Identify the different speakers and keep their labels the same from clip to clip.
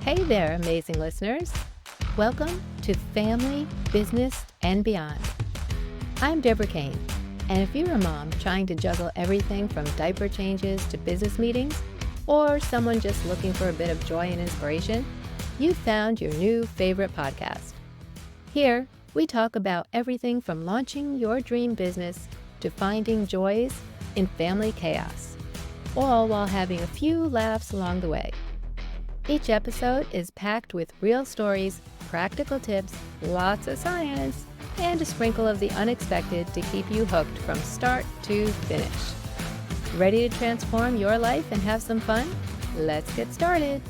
Speaker 1: Hey there, amazing listeners. Welcome to Family, Business, and Beyond. I'm Deborah Kane, and if you're a mom trying to juggle everything from diaper changes to business meetings, or someone just looking for a bit of joy and inspiration, you've found your new favorite podcast. Here, we talk about everything from launching your dream business to finding joys in family chaos, all while having a few laughs along the way. Each episode is packed with real stories, practical tips, lots of science, and a sprinkle of the unexpected to keep you hooked from start to finish. Ready to transform your life and have some fun? Let's get started.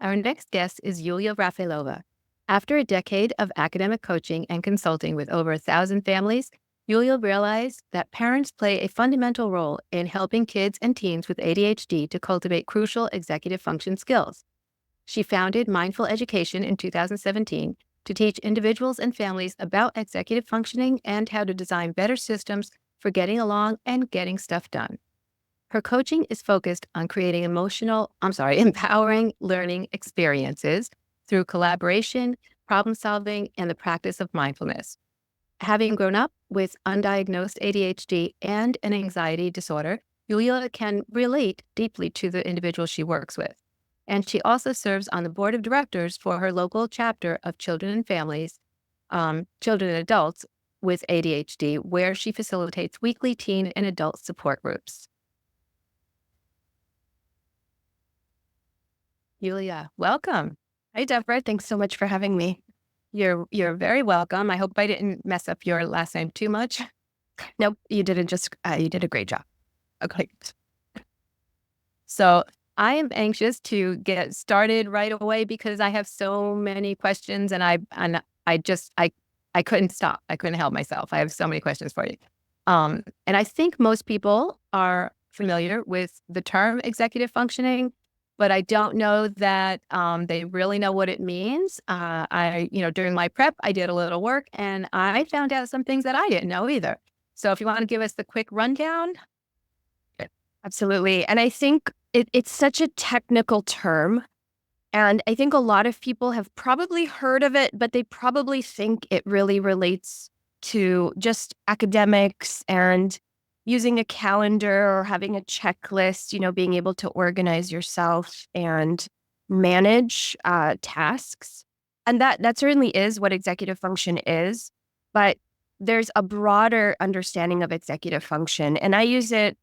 Speaker 1: Our next guest is Yulia Rafailova. After a decade of academic coaching and consulting with over 1,000 families, Yulia realized that parents play a fundamental role in helping kids and teens with ADHD to cultivate crucial executive function skills. She founded MindFull Education in 2017 to teach individuals and families about executive functioning and how to design better systems for getting along and getting stuff done. Her coaching is focused on creating empowering learning experiences through collaboration, problem solving, and the practice of mindfulness. Having grown up with undiagnosed ADHD and an anxiety disorder, Yulia can relate deeply to the individuals she works with. And she also serves on the board of directors for her local chapter of children and families, children and adults with ADHD, where she facilitates weekly teen and adult support groups. Yulia, welcome.
Speaker 2: Hi, Deborah. Thanks so much for having me.
Speaker 1: You're very welcome. I hope I didn't mess up your last name too much.
Speaker 2: Nope, you didn't. You did a great job.
Speaker 1: Okay. So I am anxious to get started right away because I have so many questions, and I couldn't stop. I couldn't help myself. I have so many questions for you. And I think most people are familiar with the term executive functioning, but I don't know that they really know what it means. During my prep, I did a little work and I found out some things that I didn't know either. So if you want to give us the quick rundown.
Speaker 2: Absolutely. And I think it's such a technical term. And I think a lot of people have probably heard of it, but they probably think it really relates to just academics and using a calendar or having a checklist, being able to organize yourself and manage tasks. And that certainly is what executive function is. But there's a broader understanding of executive function. And I use it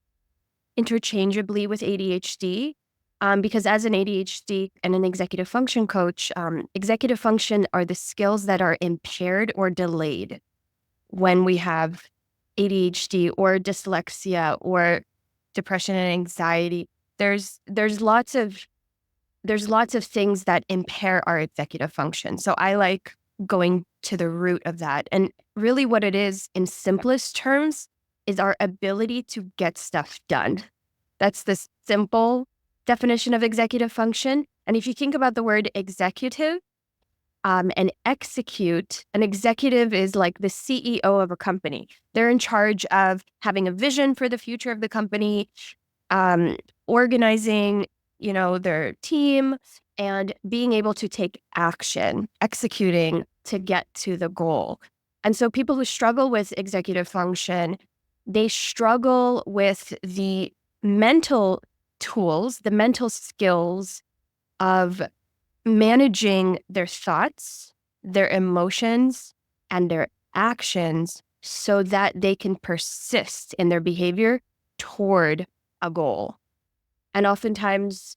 Speaker 2: interchangeably with ADHD because as an ADHD and an executive function coach, executive function are the skills that are impaired or delayed when we have ADHD or dyslexia or depression and anxiety. There's lots of things that impair our executive function. So I like going to the root of that. And really what it is in simplest terms is our ability to get stuff done. That's the simple definition of executive function. And if you think about the word executive, and execute, an executive is like the CEO of a company. They're in charge of having a vision for the future of the company, organizing, their team, and being able to take action, executing to get to the goal. And so people who struggle with executive function, they struggle with the mental tools, the mental skills of managing their thoughts, their emotions, and their actions so that they can persist in their behavior toward a goal. And oftentimes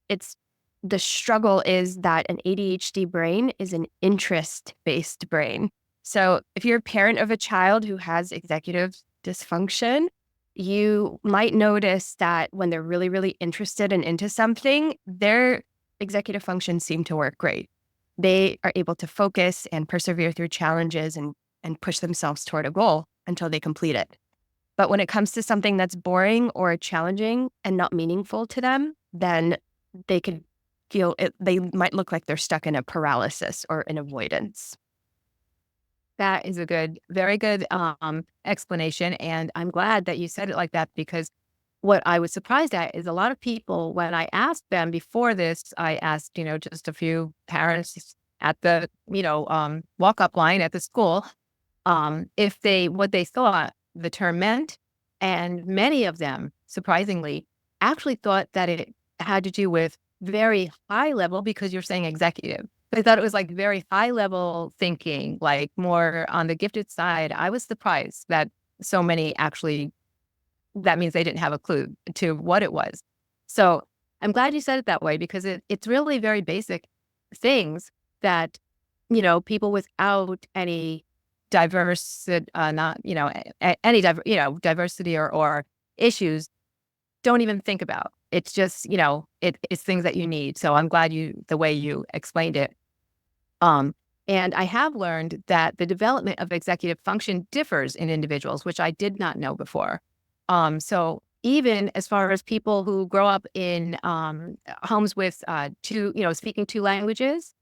Speaker 2: the struggle is that an ADHD brain is an interest-based brain. So if you're a parent of a child who has executive dysfunction, you might notice that when they're really, really interested and into something, their executive functions seem to work great. They are able to focus and persevere through challenges and push themselves toward a goal until they complete it. But when it comes to something that's boring or challenging and not meaningful to them, then they could feel it. They might look like they're stuck in a paralysis or an avoidance.
Speaker 1: That is a very good explanation. And I'm glad that you said it like that because what I was surprised at is a lot of people, when I asked them before this, I asked, just a few parents at the, walk-up line at the school, if what they thought the term meant. And many of them, surprisingly, actually thought that it had to do with very high level, because you're saying executive. They thought it was like very high level thinking, like more on the gifted side. I was surprised that so many actually, that means they didn't have a clue to what it was. So I'm glad you said it that way, because it's really very basic things that, people without any diverse, not, any, diversity or issues don't even think about. It's just, it's things that you need. So I'm glad the way you explained it. And I have learned that the development of executive function differs in individuals, which I did not know before. So even as far as people who grow up in homes with speaking two languages,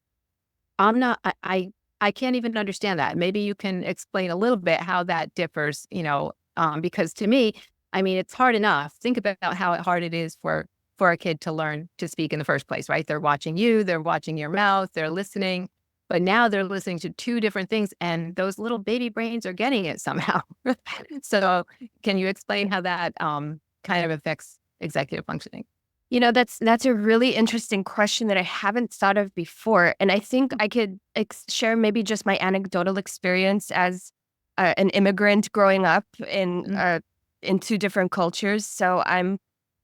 Speaker 1: I'm not, I can't even understand that. Maybe you can explain a little bit how that differs, because to me, I mean, it's hard enough. Think about how hard it is for a kid to learn to speak in the first place, right? They're watching you, they're watching your mouth, they're listening, but now they're listening to two different things, and those little baby brains are getting it somehow. So can you explain how that kind of affects executive functioning?
Speaker 2: That's a really interesting question that I haven't thought of before. And I think I could share maybe just my anecdotal experience as an immigrant growing up in two different cultures. So I'm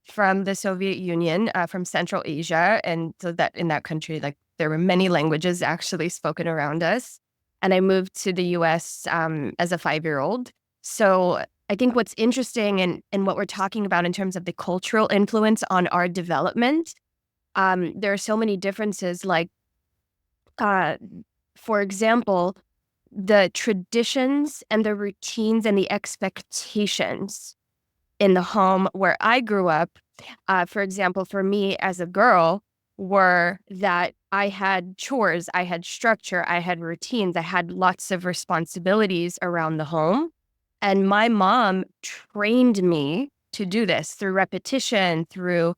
Speaker 2: from the Soviet Union, from Central Asia. And so that in that country, like there were many languages actually spoken around us. And I moved to the US as a 5-year-old. So I think what's interesting and what we're talking about in terms of the cultural influence on our development, there are so many differences. Like, for example, the traditions and the routines and the expectations in the home where I grew up, for example, for me as a girl, were that I had chores, I had structure, I had routines, I had lots of responsibilities around the home. And my mom trained me to do this through repetition, through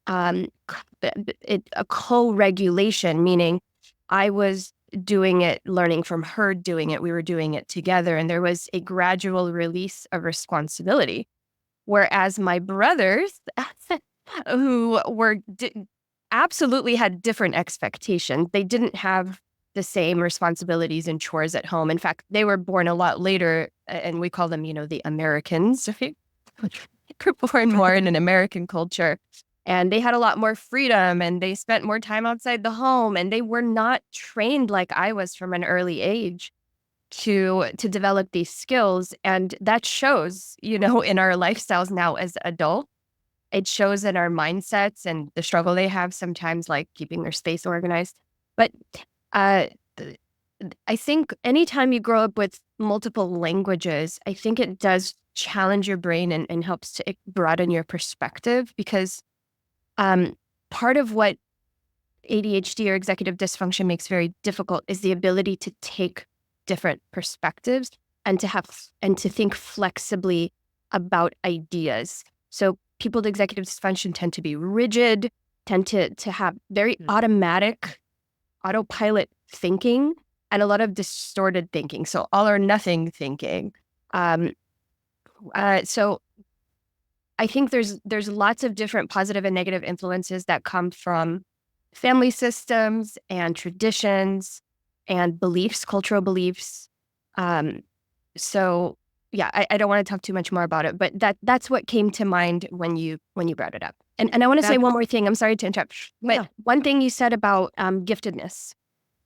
Speaker 2: a co-regulation, meaning I was doing it, learning from her doing it. We were doing it together. And there was a gradual release of responsibility. Whereas my brothers, who absolutely had different expectations, they didn't have the same responsibilities and chores at home. In fact, they were born a lot later, and we call them, the Americans. They were born more in an American culture. And they had a lot more freedom, and they spent more time outside the home, and they were not trained like I was from an early age to develop these skills. And that shows, in our lifestyles now as adults. It shows in our mindsets and the struggle they have sometimes, like keeping their space organized. But I think anytime you grow up with multiple languages, I think it does challenge your brain and helps to broaden your perspective, because part of what ADHD or executive dysfunction makes very difficult is the ability to take different perspectives and to think flexibly about ideas. So people with executive dysfunction tend to be rigid, tend to have very autopilot thinking, and a lot of distorted thinking. So all or nothing thinking. So I think there's lots of different positive and negative influences that come from family systems and traditions and beliefs, cultural beliefs. So yeah, I don't want to talk too much more about it, but that's what came to mind when you brought it up. And I want to say one more thing. I'm sorry to interrupt, but one thing you said about giftedness.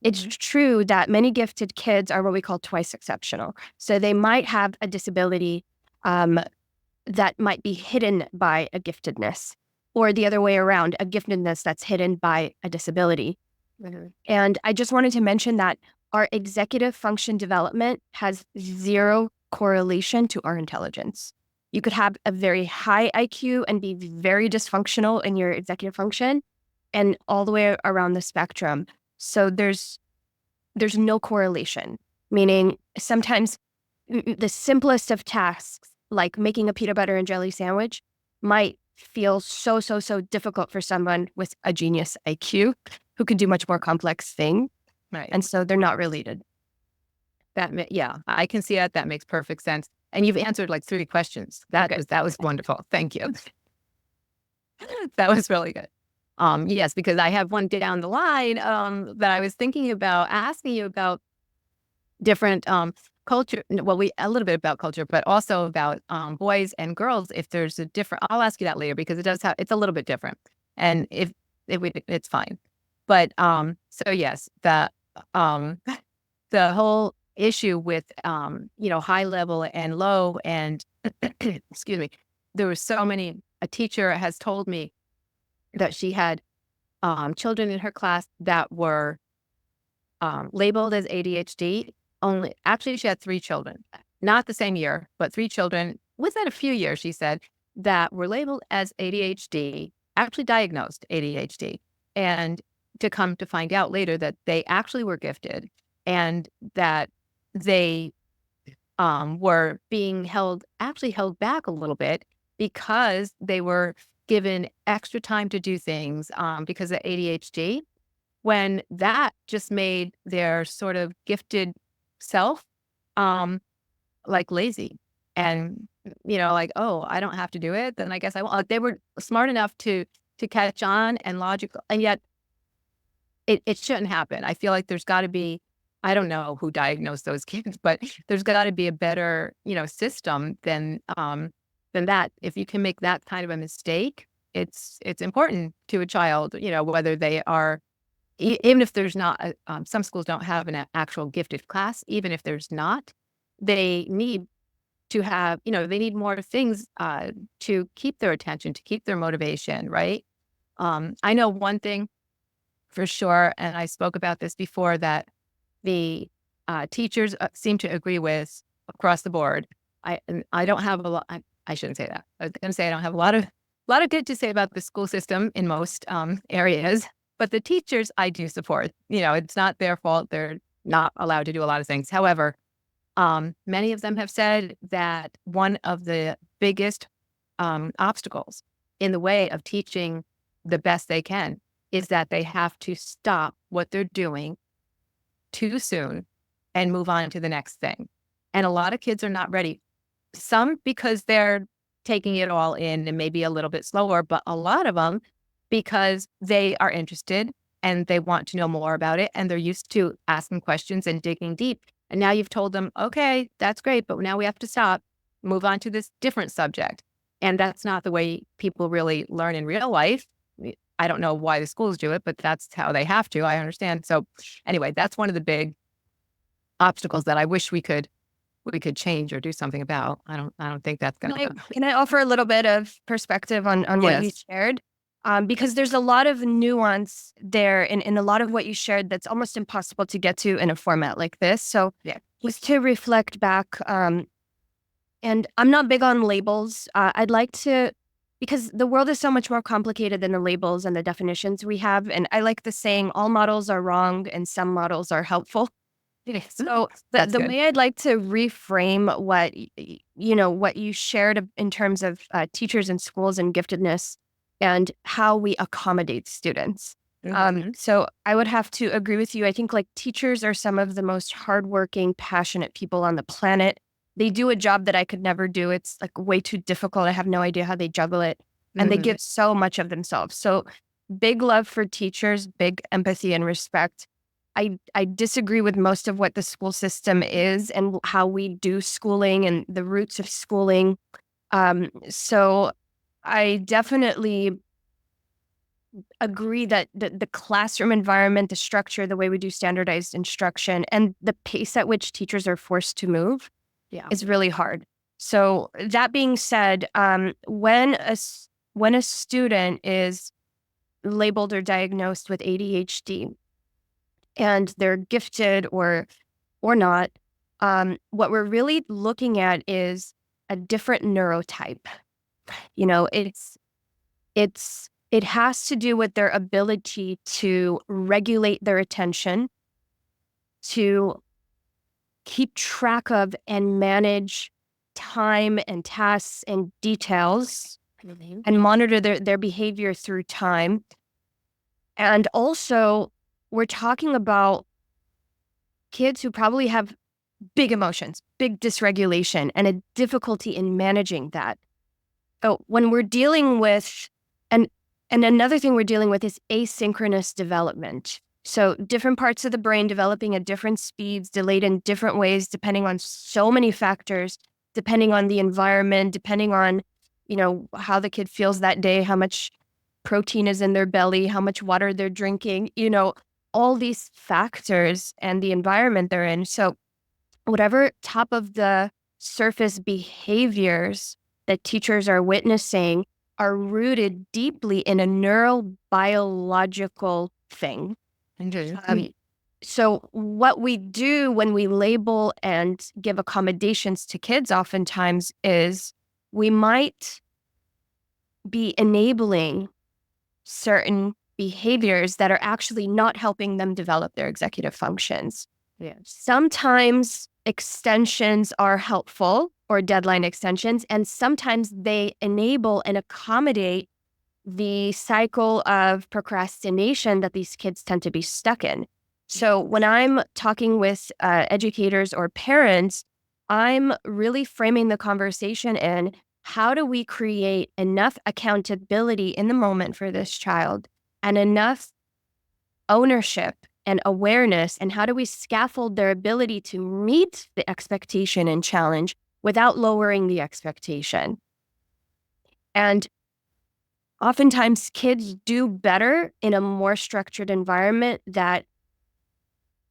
Speaker 2: It's true that many gifted kids are what we call twice exceptional. So they might have a disability that might be hidden by a giftedness, or the other way around, a giftedness that's hidden by a disability. And I just wanted to mention that our executive function development has zero correlation to our intelligence. You could have a very high IQ and be very dysfunctional in your executive function, and all the way around the spectrum. So there's no correlation, meaning sometimes the simplest of tasks, like making a peanut butter and jelly sandwich, might feel so, so, so difficult for someone with a genius IQ who can do much more complex things.
Speaker 1: Right.
Speaker 2: And so they're not related.
Speaker 1: Yeah, I can see that. That makes perfect sense. And you've answered like 3 questions. That was wonderful. Thank you. That was really good. Yes, because I have one down the line that I was thinking about asking you about different culture. Well, a little bit about culture, but also about boys and girls. If there's a different, I'll ask you that later because it's a little bit different. And it's fine. But so yes, um, the whole issue with high level and low and excuse me, there were so many. A teacher has told me that she had children in her class that were labeled as ADHD. Actually, she had 3 children, not the same year, but 3 children within a few years, she said, that were labeled as ADHD, actually diagnosed ADHD, and to come to find out later that they actually were gifted and that they were being held back a little bit because they were given extra time to do things because of ADHD, when that just made their sort of gifted self like lazy and like, oh, I don't have to do it, then I guess I won't. Like, they were smart enough to catch on and logical, and yet it shouldn't happen. I feel like there's got to be, I don't know who diagnosed those kids, but there's got to be a better, system than that. If you can make that kind of a mistake, it's important to a child, whether they are, even if there's not, some schools don't have an actual gifted class. Even if there's not, they need to have, they need more things to keep their attention, to keep their motivation, right? I know one thing for sure, and I spoke about this before, that the teachers seem to agree with across the board. I don't have a lot. I shouldn't say that. I was going to say I don't have a lot of good to say about the school system in most areas, but the teachers I do support. It's not their fault; they're not allowed to do a lot of things. However, many of them have said that one of the biggest obstacles in the way of teaching the best they can is that they have to stop what they're doing too soon and move on to the next thing. And a lot of kids are not ready. Some because they're taking it all in and maybe a little bit slower, but a lot of them because they are interested and they want to know more about it and they're used to asking questions and digging deep. And now you've told them, okay, that's great, but now we have to stop, move on to this different subject. And that's not the way people really learn in real life. I don't know why the schools do it, but that's how they have to. I understand. So anyway, that's one of the big obstacles that I wish we could change or do something about. I don't think that's going to.
Speaker 2: Can I offer a little bit of perspective on what you shared? Because there's a lot of nuance there in a lot of what you shared that's almost impossible to get to in a format like this. So just to reflect back, and I'm not big on labels. I'd like to, because the world is so much more complicated than the labels and the definitions we have. And I like the saying, all models are wrong and some models are helpful. So the way I'd like to reframe what you shared in terms of teachers and schools and giftedness and how we accommodate students. So I would have to agree with you. I think like teachers are some of the most hardworking, passionate people on the planet. They do a job that I could never do. It's like way too difficult. I have no idea how they juggle it. And they give so much of themselves. So big love for teachers, big empathy and respect. I disagree with most of what the school system is and how we do schooling and the roots of schooling. So I definitely agree that the classroom environment, the structure, the way we do standardized instruction, and the pace at which teachers are forced to move is really hard. So that being said, when a student is labeled or diagnosed with ADHD and they're gifted or not, what we're really looking at is a different neurotype. It has to do with their ability to regulate their attention, to keep track of and manage time and tasks and details, and monitor their behavior through time. And also, we're talking about kids who probably have big emotions, big dysregulation, and a difficulty in managing that. So when we're dealing with, and another thing we're dealing with is asynchronous development. So different parts of the brain developing at different speeds, delayed in different ways, depending on so many factors, depending on the environment, depending on, how the kid feels that day, how much protein is in their belly, how much water they're drinking, all these factors and the environment they're in. So whatever top of the surface behaviors that teachers are witnessing are rooted deeply in a neurobiological thing. So what we do when we label and give accommodations to kids oftentimes is we might be enabling certain behaviors that are actually not helping them develop their executive functions.
Speaker 1: Yeah.
Speaker 2: Sometimes extensions are helpful, or deadline extensions, and sometimes they enable and accommodate the cycle of procrastination that these kids tend to be stuck in. So when I'm talking with educators or parents, I'm really framing the conversation in how do we create enough accountability in the moment for this child and enough ownership and awareness, and how do we scaffold their ability to meet the expectation and challenge without lowering the expectation. And oftentimes kids do better in a more structured environment that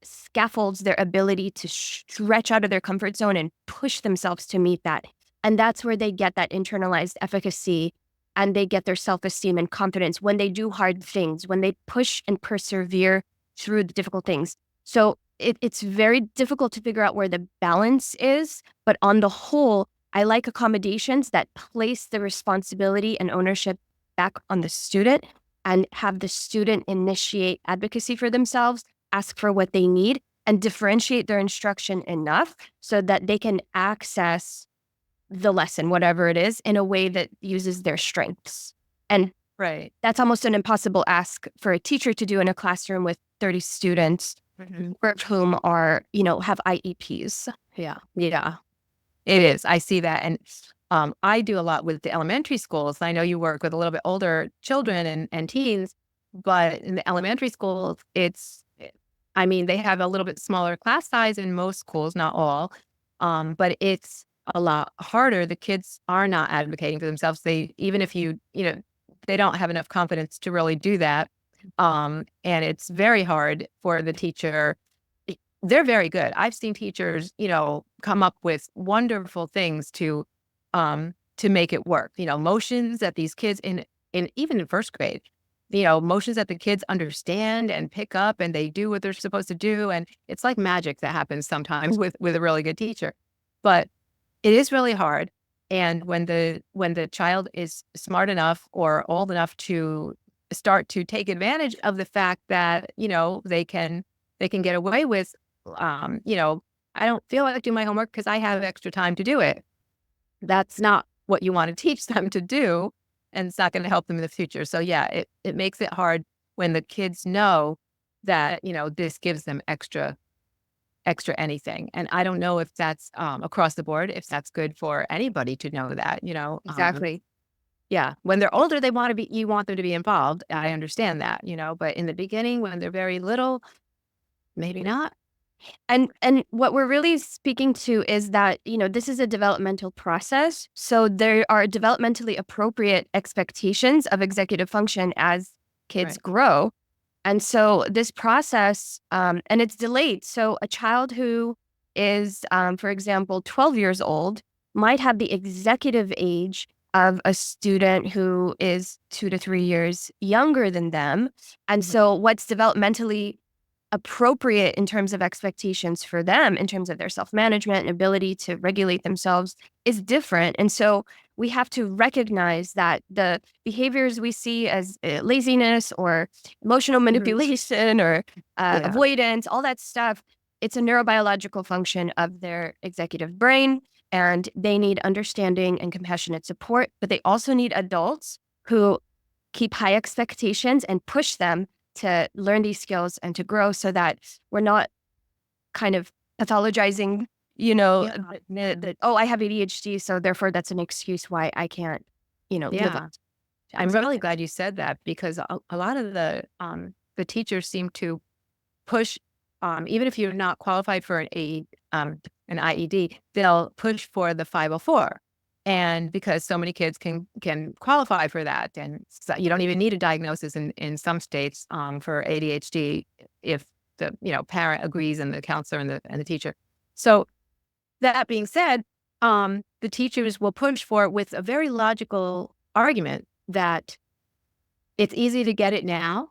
Speaker 2: scaffolds their ability to stretch out of their comfort zone and push themselves to meet that. And that's where they get that internalized efficacy, and they get their self-esteem and confidence when they do hard things, when they push and persevere through the difficult things. So it's very difficult to figure out where the balance is. But on the whole, I like accommodations that place the responsibility and ownership back on the student and have the student initiate advocacy for themselves, ask for what they need, and differentiate their instruction enough so that they can access the lesson, whatever it is, in a way that uses their strengths. And that's almost an impossible ask for a teacher to do in a classroom with 30 students, of whom are, have IEPs.
Speaker 1: Yeah. It is. I see that. And I do a lot with the elementary schools. I know you work with a little bit older children and teens, but in the elementary schools, they have a little bit smaller class size in most schools, not all. But it's a lot harder. The kids are not advocating for themselves. Even if they don't have enough confidence to really do that. And it's very hard for the teacher. They're very good. I've seen teachers, come up with wonderful things to make it work. Motions that these kids even in first grade, motions that the kids understand and pick up, and they do what they're supposed to do. And it's like magic that happens sometimes with a really good teacher. But it is really hard. And when the child is smart enough or old enough to start to take advantage of the fact that, they can get away with, I don't feel like doing my homework because I have extra time to do it. That's not what you want to teach them to do, and it's not going to help them in the future. So yeah, it makes it hard when the kids know that, this gives them extra anything. And I don't know if that's across the board, if that's good for anybody to know that,
Speaker 2: Exactly.
Speaker 1: Yeah. When they're older, you want them to be involved. I understand that, but in the beginning, when they're very little, maybe not.
Speaker 2: And what we're really speaking to is that, this is a developmental process. So there are developmentally appropriate expectations of executive function as kids grow. And so this process, and it's delayed. So a child who is, for example, 12 years old might have the executive age of a student who is 2 to 3 years younger than them. And so what's developmentally appropriate in terms of expectations for them, in terms of their self-management and ability to regulate themselves, is different. And so we have to recognize that the behaviors we see as laziness or emotional manipulation or avoidance, all that stuff, it's a neurobiological function of their executive brain. and they need understanding and compassionate support, but they also need adults who keep high expectations and push them to learn these skills and to grow so that we're not kind of pathologizing,
Speaker 1: Yeah.
Speaker 2: oh, I have ADHD, so therefore that's an excuse why I can't, live up
Speaker 1: Yeah.
Speaker 2: to
Speaker 1: I'm really
Speaker 2: expectations.
Speaker 1: glad you said that because a lot of the teachers seem to push, even if you're not qualified for an IED, they'll push for the 504. And because so many kids can qualify for that, and so you don't even need a diagnosis in some states for ADHD if the parent agrees and the counselor and the teacher. So that being said, the teachers will push for it with a very logical argument that it's easy to get it now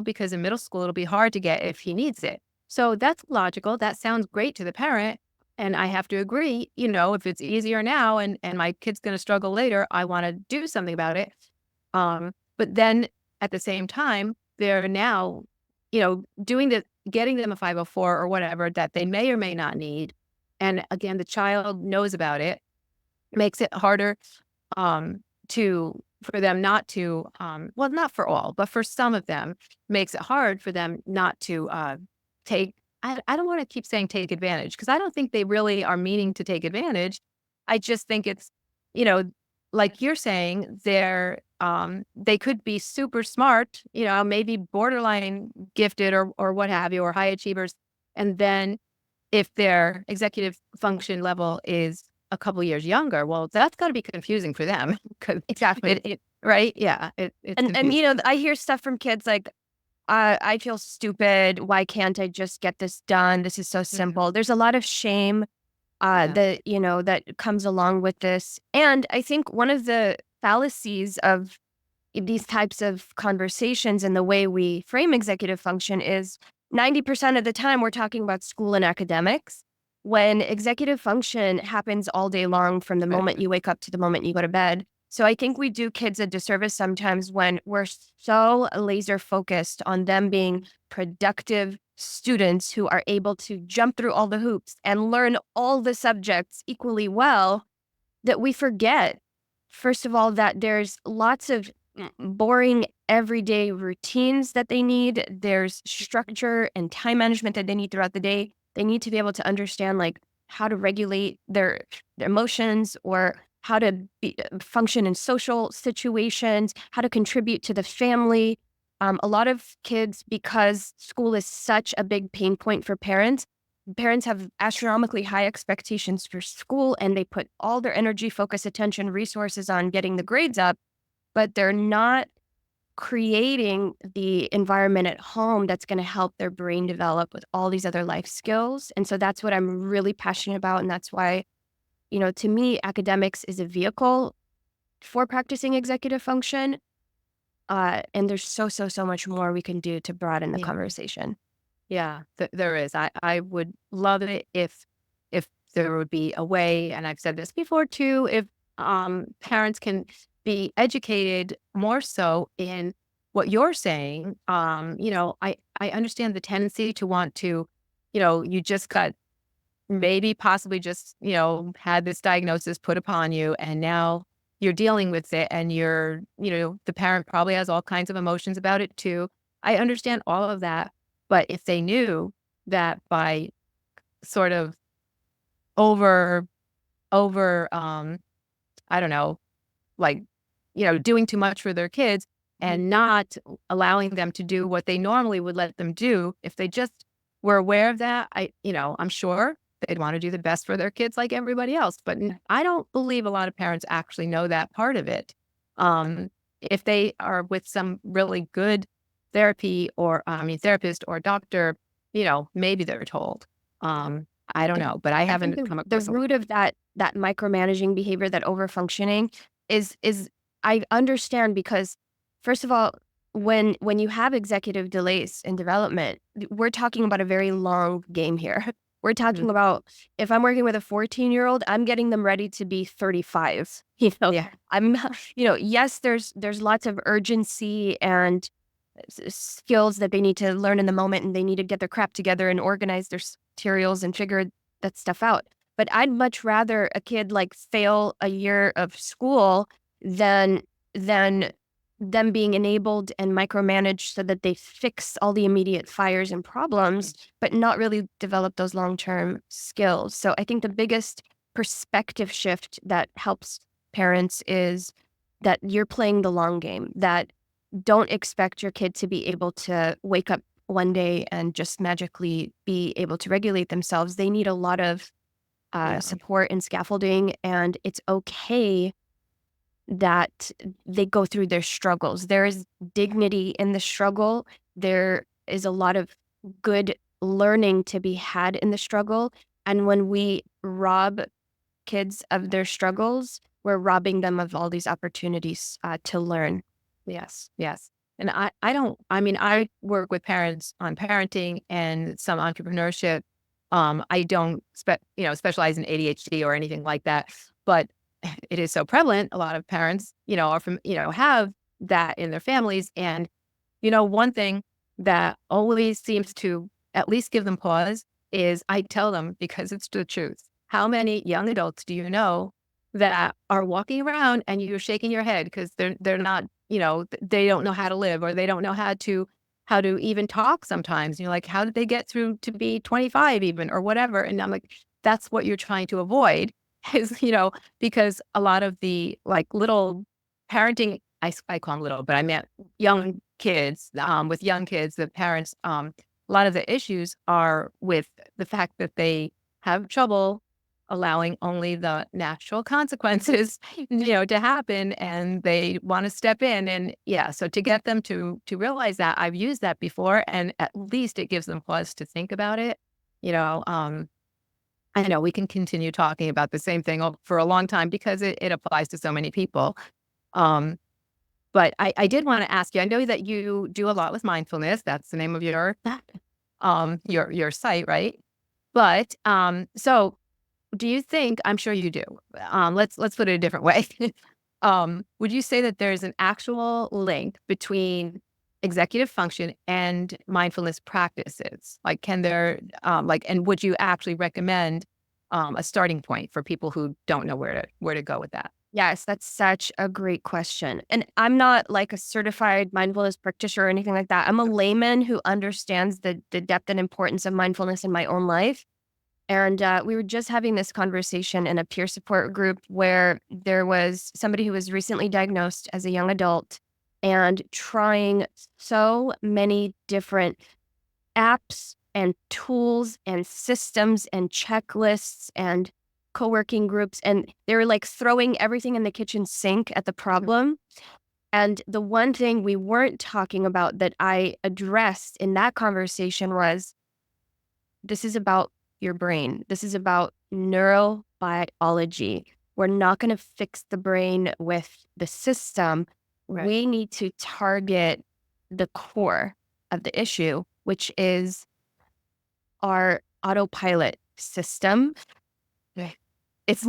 Speaker 1: because in middle school it'll be hard to get if he needs it. So that's logical. That sounds great to the parent. And I have to agree, if it's easier now and my kid's going to struggle later, I want to do something about it. But then at the same time, they're now, getting them a 504 or whatever that they may or may not need. And again, the child knows about it, makes it harder to for them not to well, not for all, but for some of them, makes it hard for them not to take I don't want to keep saying take advantage because I don't think they really are meaning to take advantage. I just think it's, you know, like you're saying, they could be super smart, maybe borderline gifted or what have you, or high achievers. And then if their executive function level is a couple years younger, well, that's gotta be confusing for them because
Speaker 2: Exactly.
Speaker 1: it right? Yeah, it's
Speaker 2: And
Speaker 1: confusing.
Speaker 2: I hear stuff from kids like, I feel stupid. Why can't I just get this done? This is so
Speaker 1: Mhm.
Speaker 2: simple. There's a lot of shame
Speaker 1: Yeah.
Speaker 2: that comes along with this. And I think one of the fallacies of these types of conversations and the way we frame executive function is 90% of the time we're talking about school and academics, when executive function happens all day long from the
Speaker 1: Right.
Speaker 2: moment you wake up to the moment you go to bed. So I think we do kids a disservice sometimes when we're so laser focused on them being productive students who are able to jump through all the hoops and learn all the subjects equally well, that we forget, first of all, that there's lots of boring everyday routines that they need. There's structure and time management that they need throughout the day. They need to be able to understand like how to regulate their emotions, or how to function in social situations, how to contribute to the family. A lot of kids, because school is such a big pain point for parents have astronomically high expectations for school, and they put all their energy, focus, attention, resources on getting the grades up, but they're not creating the environment at home that's going to help their brain develop with all these other life skills. And so that's what I'm really passionate about. And that's why, to me, academics is a vehicle for practicing executive function. And there's so much more we can do to broaden the
Speaker 1: Yeah.
Speaker 2: conversation.
Speaker 1: Yeah, there is. I would love it if there would be a way, and I've said this before too, if parents can be educated more so in what you're saying. I understand the tendency to want to, you just got maybe possibly just, had this diagnosis put upon you and now you're dealing with it and the parent probably has all kinds of emotions about it too. I understand all of that. But if they knew that by sort of over, over, I don't know, like, doing too much for their kids
Speaker 2: Mhm.
Speaker 1: and not allowing them to do what they normally would let them do, if they just were aware of that, I'm sure they'd want to do the best for their kids like everybody else. But I don't believe a lot of parents actually know that part of it. If they are with some really good therapy or, therapist or doctor, maybe they're told. I don't know, but I
Speaker 2: I think
Speaker 1: haven't
Speaker 2: the
Speaker 1: come
Speaker 2: the
Speaker 1: across a.
Speaker 2: root of that micromanaging behavior, that overfunctioning, is I understand, because first of all, when you have executive delays in development, we're talking about a very long game here. We're
Speaker 1: Mhm.
Speaker 2: talking about, if I'm working with a 14-year-old, I'm getting them ready to be 35.
Speaker 1: Yeah.
Speaker 2: I'm yes, there's lots of urgency and skills that they need to learn in the moment, and they need to get their crap together and organize their materials and figure that stuff out. but I'd much rather a kid like fail a year of school than them being enabled and micromanaged so that they fix all the immediate fires and problems, but not really develop those long-term skills. So I think the biggest perspective shift that helps parents is that you're playing the long game, that don't expect your kid to be able to wake up one day and just magically be able to regulate themselves. They need a lot of
Speaker 1: Yeah.
Speaker 2: support and scaffolding, and it's okay that they go through their struggles. There is dignity in the struggle. There is a lot of good learning to be had in the struggle. And when we rob kids of their struggles, we're robbing them of all these opportunities to learn.
Speaker 1: Yes. Yes. And I work with parents on parenting and some entrepreneurship. I don't specialize in ADHD or anything like that, but it is so prevalent. A lot of parents, are from, have that in their families. And, one thing that always seems to at least give them pause is I tell them, because it's the truth. How many young adults do you know that are walking around and you're shaking your head because they're not, they don't know how to live, or they don't know how to even talk sometimes. You're like, how did they get through to be 25 even, or whatever? And I'm like, that's what you're trying to avoid is, because a lot of the like little parenting, I call them little, but I meant young kids, with young kids, the parents, a lot of the issues are with the fact that they have trouble allowing only the natural consequences, to happen, and they want to step in. And yeah, so to get them to realize that, I've used that before, and at least it gives them pause to think about it. You know, I know we can continue talking about the same thing for a long time because it applies to so many people. Um, but I did want to ask you, I know that you do a lot with mindfulness. That's the name of your site, right? But so do you think, I'm sure you do. Let's put it a different way. Would you say that there's an actual link between executive function and mindfulness practices? Like, can there, and would you actually recommend a starting point for people who don't know where to go with that?
Speaker 2: Yes, that's such a great question. And I'm not like a certified mindfulness practitioner or anything like that. I'm a layman who understands the depth and importance of mindfulness in my own life. And we were just having this conversation in a peer support group where there was somebody who was recently diagnosed as a young adult and trying so many different apps and tools and systems and checklists and co-working groups. And they were like throwing everything in the kitchen sink at the problem. And the one thing we weren't talking about that I addressed in that conversation was, this is about your brain. This is about neurobiology. We're not going to fix the brain with the system.
Speaker 1: Right.
Speaker 2: We need to target the core of the issue, which is our autopilot system.
Speaker 1: Right.
Speaker 2: It's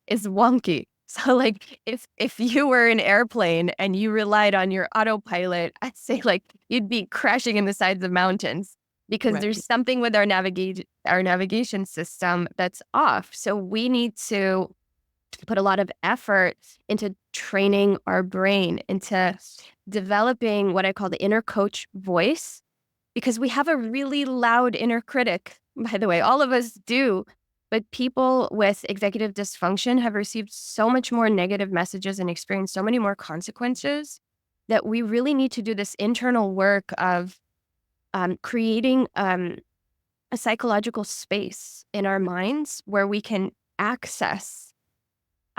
Speaker 2: it's wonky. So like if you were an airplane and you relied on your autopilot, I'd say like you'd be crashing in the sides of mountains because
Speaker 1: Right.
Speaker 2: there's something with our navigation system that's off. So we need to put a lot of effort into training our brain, into developing what I call the inner coach voice, because we have a really loud inner critic. By the way, all of us do. But people with executive dysfunction have received so much more negative messages and experienced so many more consequences that we really need to do this internal work of creating a psychological space in our minds where we can access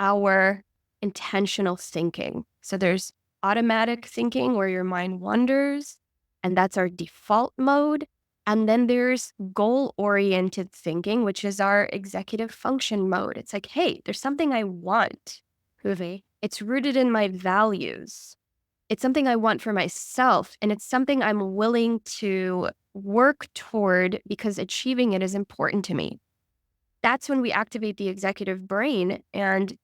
Speaker 2: our intentional thinking. So there's automatic thinking where your mind wanders, and that's our default mode. And then there's goal-oriented thinking, which is our executive function mode. It's like, hey, there's something I want. It's rooted in my values. It's something I want for myself, and it's something I'm willing to work toward because achieving it is important to me. That's when we activate the executive brain. And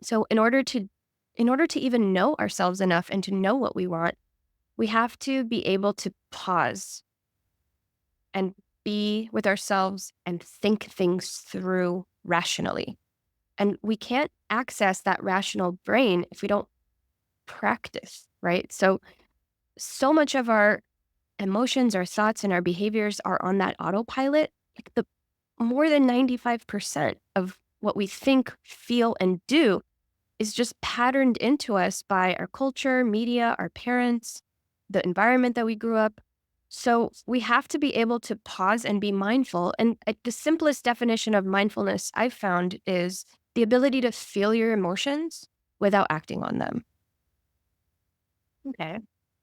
Speaker 2: so in order to even know ourselves enough and to know what we want, we have to be able to pause and be with ourselves and think things through rationally. And we can't access that rational brain if we don't practice, right? So much of our emotions, our thoughts, and our behaviors are on that autopilot. Like the more than 95% of what we think, feel, and do is just patterned into us by our culture, media, our parents, the environment that we grew up. So we have to be able to pause and be mindful. And the simplest definition of mindfulness I've found is the ability to feel your emotions without acting on them.
Speaker 1: Okay.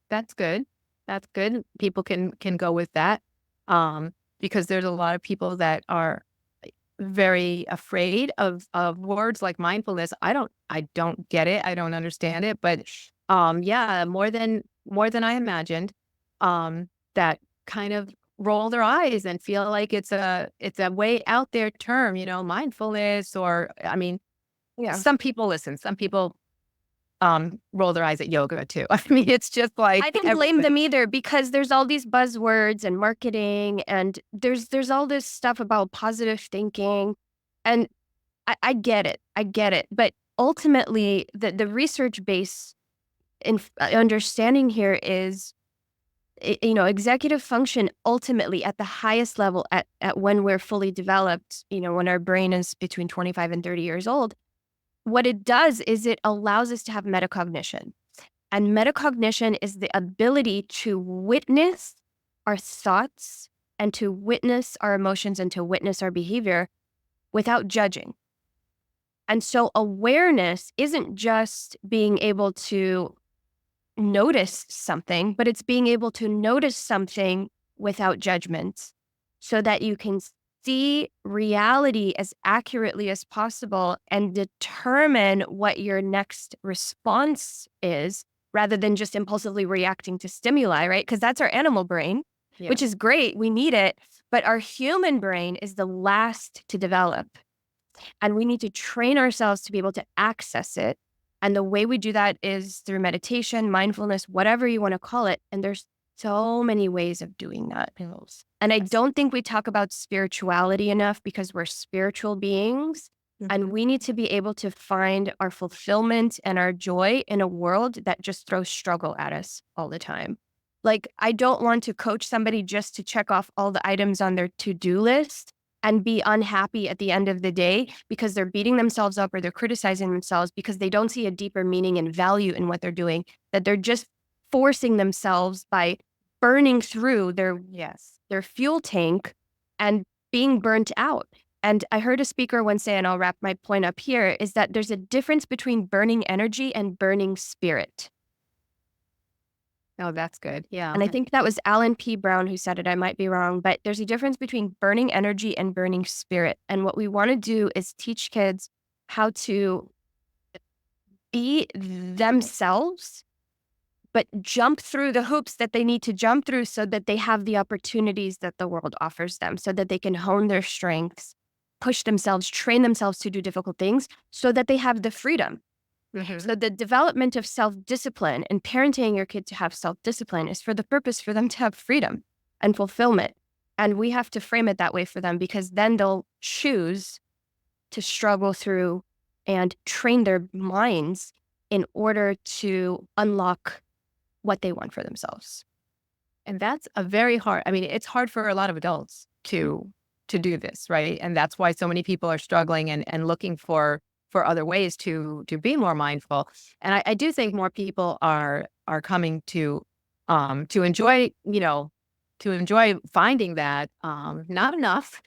Speaker 1: That's good. That's good. People can go with that. Because there's a lot of people that are very afraid of words like mindfulness. I don't get it. I don't understand it. But yeah, more than I imagined. That kind of roll their eyes and feel like it's a way out there term, mindfulness, or I mean,
Speaker 2: Yeah.
Speaker 1: some people listen, some people roll their eyes at yoga too. I mean, it's just like
Speaker 2: I don't blame
Speaker 1: everybody.
Speaker 2: them either because there's all these buzzwords and marketing and there's all this stuff about positive thinking. And I get it. I get it. But ultimately, the research base in understanding here is, executive function ultimately at the highest level at when we're fully developed, when our brain is between 25 and 30 years old. What it does is it allows us to have metacognition. And metacognition is the ability to witness our thoughts and to witness our emotions and to witness our behavior without judging. And so awareness isn't just being able to notice something, but it's being able to notice something without judgment so that you can see reality as accurately as possible and determine what your next response is rather than just impulsively reacting to stimuli, right? Because that's our animal brain,
Speaker 1: Yeah.
Speaker 2: which is great. We need it. But our human brain is the last to develop. And we need to train ourselves to be able to access it. And the way we do that is through meditation, mindfulness, whatever you want to call it. And there's so many ways of doing that. And I don't think we talk about spirituality enough because we're spiritual beings. And we need to be able to find our fulfillment and our joy in a world that just throws struggle at us all the time. Like, I don't want to coach somebody just to check off all the items on their to-do list and be unhappy at the end of the day because they're beating themselves up or they're criticizing themselves because they don't see a deeper meaning and value in what they're doing, that they're just forcing themselves by burning through their fuel tank and being burnt out. And I heard a speaker once say, and I'll wrap my point up here, is that there's a difference between burning energy and burning spirit.
Speaker 1: Oh, that's good. Yeah.
Speaker 2: And I think that was Alan P. Brown who said it. I might be wrong, but there's a difference between burning energy and burning spirit. And what we want to do is teach kids how to be themselves, but jump through the hoops that they need to jump through so that they have the opportunities that the world offers them, so that they can hone their strengths, push themselves, train themselves to do difficult things so that they have the freedom. So the development of self-discipline and parenting your kid to have self-discipline is for the purpose for them to have freedom and fulfillment. And we have to frame it that way for them because then they'll choose to struggle through and train their minds in order to unlock what they want for themselves.
Speaker 1: And that's a very hard, I mean, it's hard for a lot of adults to do this, right? And that's why so many people are struggling and looking for other ways to be more mindful. And I do think more people are coming to enjoy, to enjoy finding that. Not enough,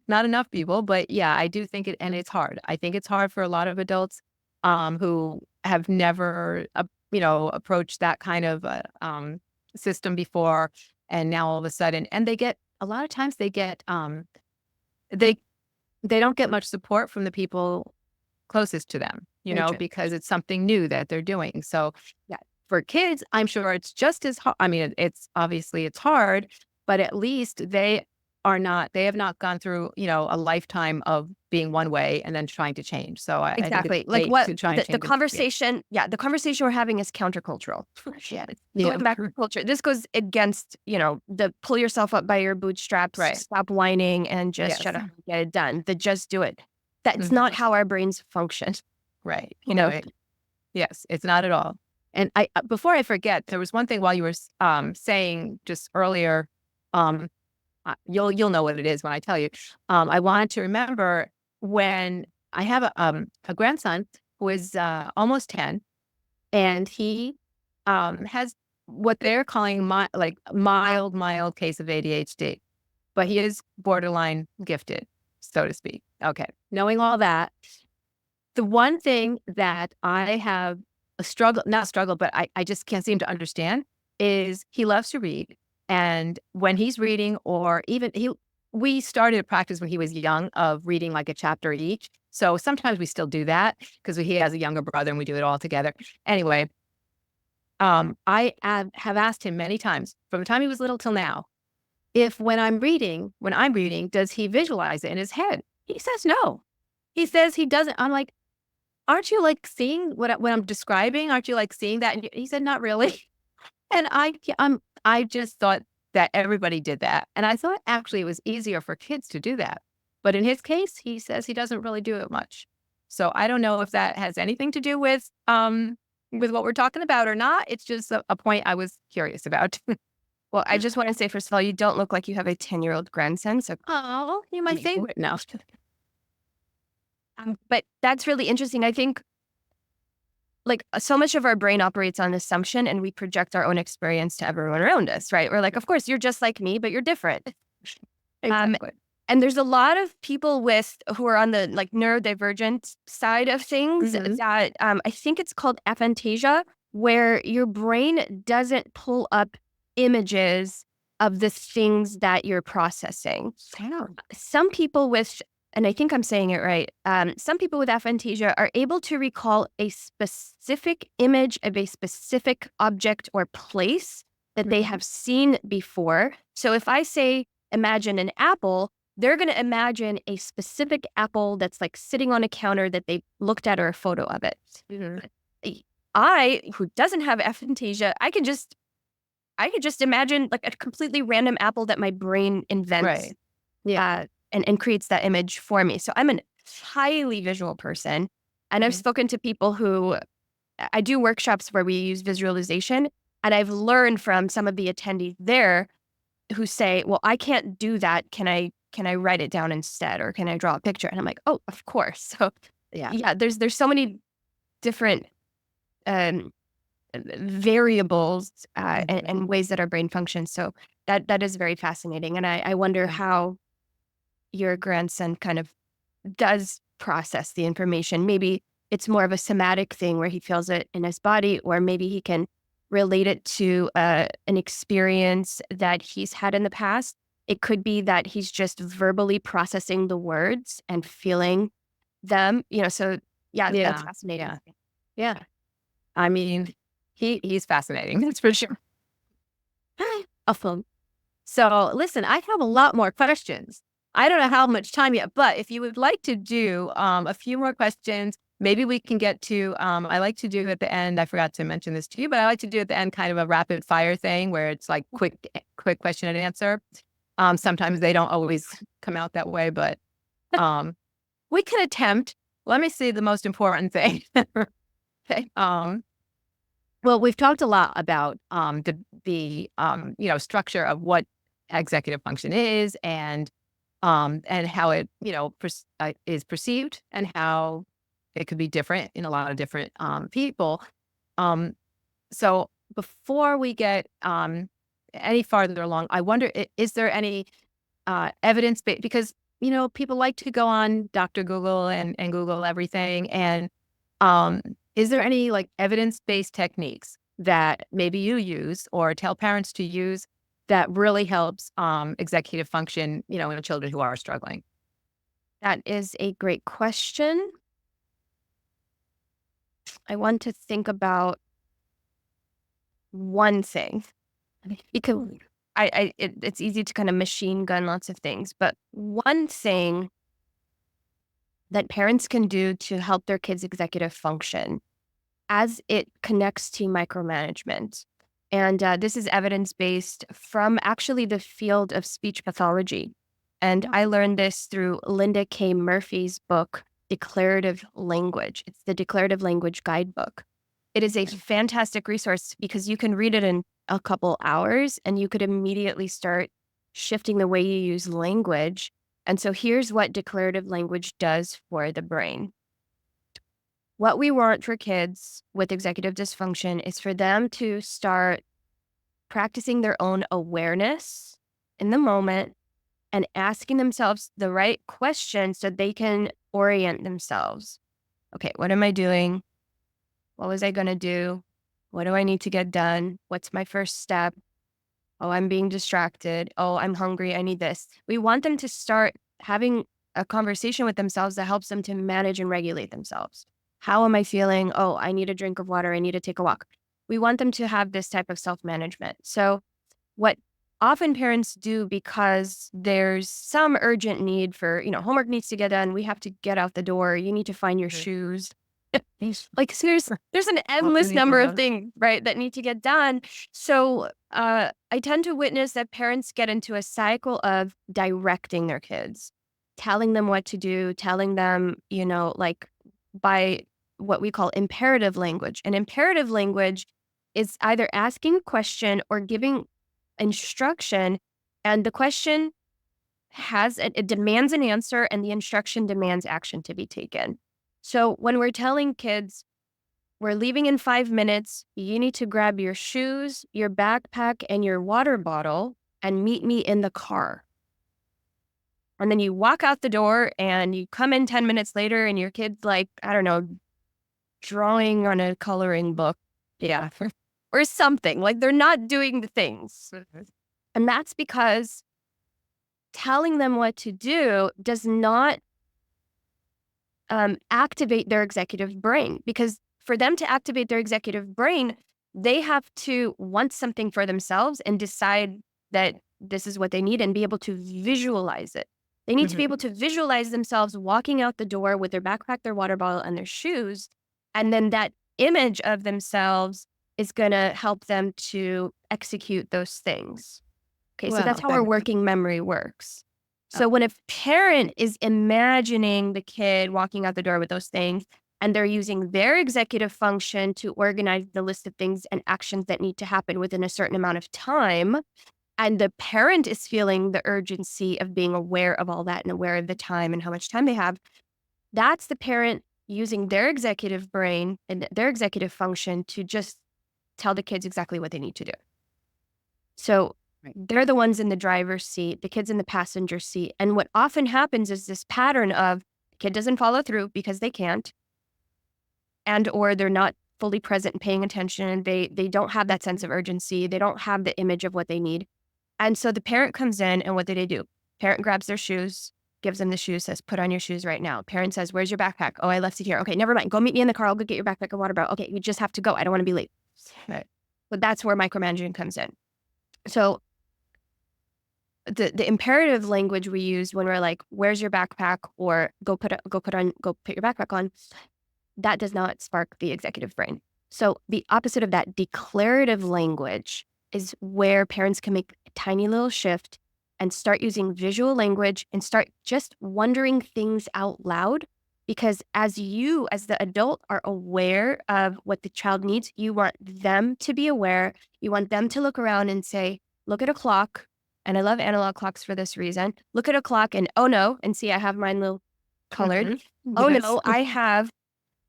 Speaker 1: not enough people, but yeah, I do think it, and it's hard. I think it's hard for a lot of adults who have never, approached that kind of system before, and now all of a sudden, and they get a lot of times they get they don't get much support from the people closest to them,
Speaker 2: Very true.
Speaker 1: because it's something new that they're doing. So
Speaker 2: Yeah.
Speaker 1: for kids, I'm sure it's just as hard. I mean, it's obviously it's hard, but at least they have not gone through, a lifetime of being one way and then trying to change. So I think it's
Speaker 2: Exactly. Like
Speaker 1: great
Speaker 2: what
Speaker 1: to try and
Speaker 2: the
Speaker 1: change it. Yeah.
Speaker 2: the conversation we're having is countercultural. Yeah.
Speaker 1: Yeah.
Speaker 2: Going back to culture. This goes against, the pull yourself up by your bootstraps,
Speaker 1: Right.
Speaker 2: stop whining and just
Speaker 1: Yes.
Speaker 2: shut up and get it done. The just do it. That's not how our brains function.
Speaker 1: Right.
Speaker 2: You know?
Speaker 1: Right. Yes, it's not at all. And I before I forget, there was one thing while you were saying just earlier, you'll know what it is when I tell you. I wanted to remember when I have a grandson who is almost 10, and he has what they're calling mild case of ADHD, but he is borderline gifted, so to speak. Okay, knowing all that, the one thing that I have a struggle, not struggle, but I just can't seem to understand is he loves to read. And when he's reading, or even we started a practice when he was young of reading like a chapter each. So sometimes we still do that because he has a younger brother and we do it all together. Anyway, I have asked him many times from the time he was little till now, if when I'm reading, does he visualize it in his head? He says no. He says he doesn't. I'm like, aren't you like seeing what I'm describing? Aren't you like seeing that? And he said, not really. And I just thought that everybody did that. And I thought actually it was easier for kids to do that. But in his case, he says he doesn't really do it much. So I don't know if that has anything to do with what we're talking about or not. It's just a point I was curious about.
Speaker 2: Well, I just want to say, first of all, you don't look like you have a 10-year-old grandson. So,
Speaker 1: Oh, you're my favorite now.
Speaker 2: But that's really interesting. I think like so much of our brain operates on assumption, and we project our own experience to everyone around us, right? We're like, of course, you're just like me, but you're different.
Speaker 1: Exactly.
Speaker 2: And there's a lot of people who are on the like neurodivergent side of things that I think it's called aphantasia, where your brain doesn't pull up images of the things that you're processing. Some people with, and I think I'm saying it right, some people with aphantasia are able to recall a specific image of a specific object or place that they have seen before. So if I say, imagine an apple, they're going to imagine a specific apple that's like sitting on a counter that they looked at, or a photo of it. I, who doesn't have aphantasia, I could just imagine like a completely random apple that my brain invents.
Speaker 1: Right. Yeah.
Speaker 2: And creates that image for me. So I'm a highly visual person. And I've spoken to people who, I do workshops where we use visualization. And I've learned from some of the attendees there who say, well, I can't do that. Can I write it down instead? Or can I draw a picture? And I'm like, oh, of course. So yeah, there's so many different variables and ways that our brain functions. So that is very fascinating. And I wonder how your grandson kind of does process the information. Maybe it's more of a somatic thing where he feels it in his body, or maybe he can relate it to an experience that he's had in the past. It could be that he's just verbally processing the words and feeling them, so that's fascinating.
Speaker 1: Yeah. I mean, he's fascinating. That's for sure. Awesome. So listen, I have a lot more questions. I don't know how much time yet, but if you would like to do a few more questions, maybe we can get to, I like to do at the end, I forgot to mention this to you, but I like to do at the end kind of a rapid fire thing where it's like quick question and answer. Sometimes they don't always come out that way, but we can attempt. Let me see the most important thing. Okay. Well, we've talked a lot about the structure of what executive function is, and how it is perceived, and how it could be different in a lot of different people. So before we get any farther along, I wonder, is there any evidence because people like to go on Dr. Google and Google everything, and is there any like evidence-based techniques that maybe you use or tell parents to use that really helps executive function, in children who are struggling?
Speaker 2: That is a great question. I want to think about one thing, because it's easy to kind of machine gun lots of things, but one thing that parents can do to help their kids' executive function as it connects to micromanagement. And this is evidence-based from actually the field of speech pathology. And I learned this through Linda K. Murphy's book, declarative language. It's the Declarative Language Guidebook. It is a fantastic resource because you can read it in a couple hours and you could immediately start shifting the way you use language. And so here's what declarative language does for the brain. What we want for kids with executive dysfunction is for them to start practicing their own awareness in the moment and asking themselves the right questions so they can orient themselves. Okay, what am I doing? What was I going to do? What do I need to get done? What's my first step? Oh, I'm being distracted. Oh, I'm hungry. I need this. We want them to start having a conversation with themselves that helps them to manage and regulate themselves. How am I feeling? Oh, I need a drink of water. I need to take a walk. We want them to have this type of self-management. So what often parents do, because there's some urgent need for, homework needs to get done. We have to get out the door. You need to find your shoes. Like, so there's an endless number of things, right, that need to get done. So I tend to witness that parents get into a cycle of directing their kids, telling them what to do, telling them, like by what we call imperative language. And imperative language is either asking a question or giving instruction, and the question it demands an answer and the instruction demands action to be taken. So when we're telling kids, we're leaving in 5 minutes, you need to grab your shoes, your backpack, and your water bottle and meet me in the car. And then you walk out the door and you come in 10 minutes later and your kid's like, I don't know, drawing on a coloring book. Yeah. Or something. Like they're not doing the things. And that's because telling them what to do does not activate their executive brain, because for them to activate their executive brain, they have to want something for themselves and decide that this is what they need and be able to visualize it. They need to be able to visualize themselves walking out the door with their backpack, their water bottle, and their shoes. And then that image of themselves is going to help them to execute those things. Okay, so that's how our working memory works. So when a parent is imagining the kid walking out the door with those things, and they're using their executive function to organize the list of things and actions that need to happen within a certain amount of time, and the parent is feeling the urgency of being aware of all that and aware of the time and how much time they have, that's the parent using their executive brain and their executive function to just tell the kids exactly what they need to do. So they're the ones in the driver's seat, the kid's in the passenger seat. And what often happens is this pattern of the kid doesn't follow through because they can't, and or they're not fully present and paying attention. They don't have that sense of urgency. They don't have the image of what they need. And so the parent comes in, and what do? Parent grabs their shoes, gives them the shoes, says, put on your shoes right now. Parent says, where's your backpack? Oh, I left it here. Okay, never mind. Go meet me in the car. I'll go get your backpack and water bottle. Okay, you just have to go. I don't want to be late. Right. But that's where micromanaging comes in. So the imperative language we use when we're like, where's your backpack? Or go put your backpack on, that does not spark the executive brain. So the opposite of that, declarative language, is where parents can make a tiny little shift and start using visual language and start just wondering things out loud. Because as the adult, are aware of what the child needs, you want them to be aware. You want them to look around and say, look at a clock. And I love analog clocks for this reason. Look at a clock and, oh no, and see, I have mine little colored. Oh no, I have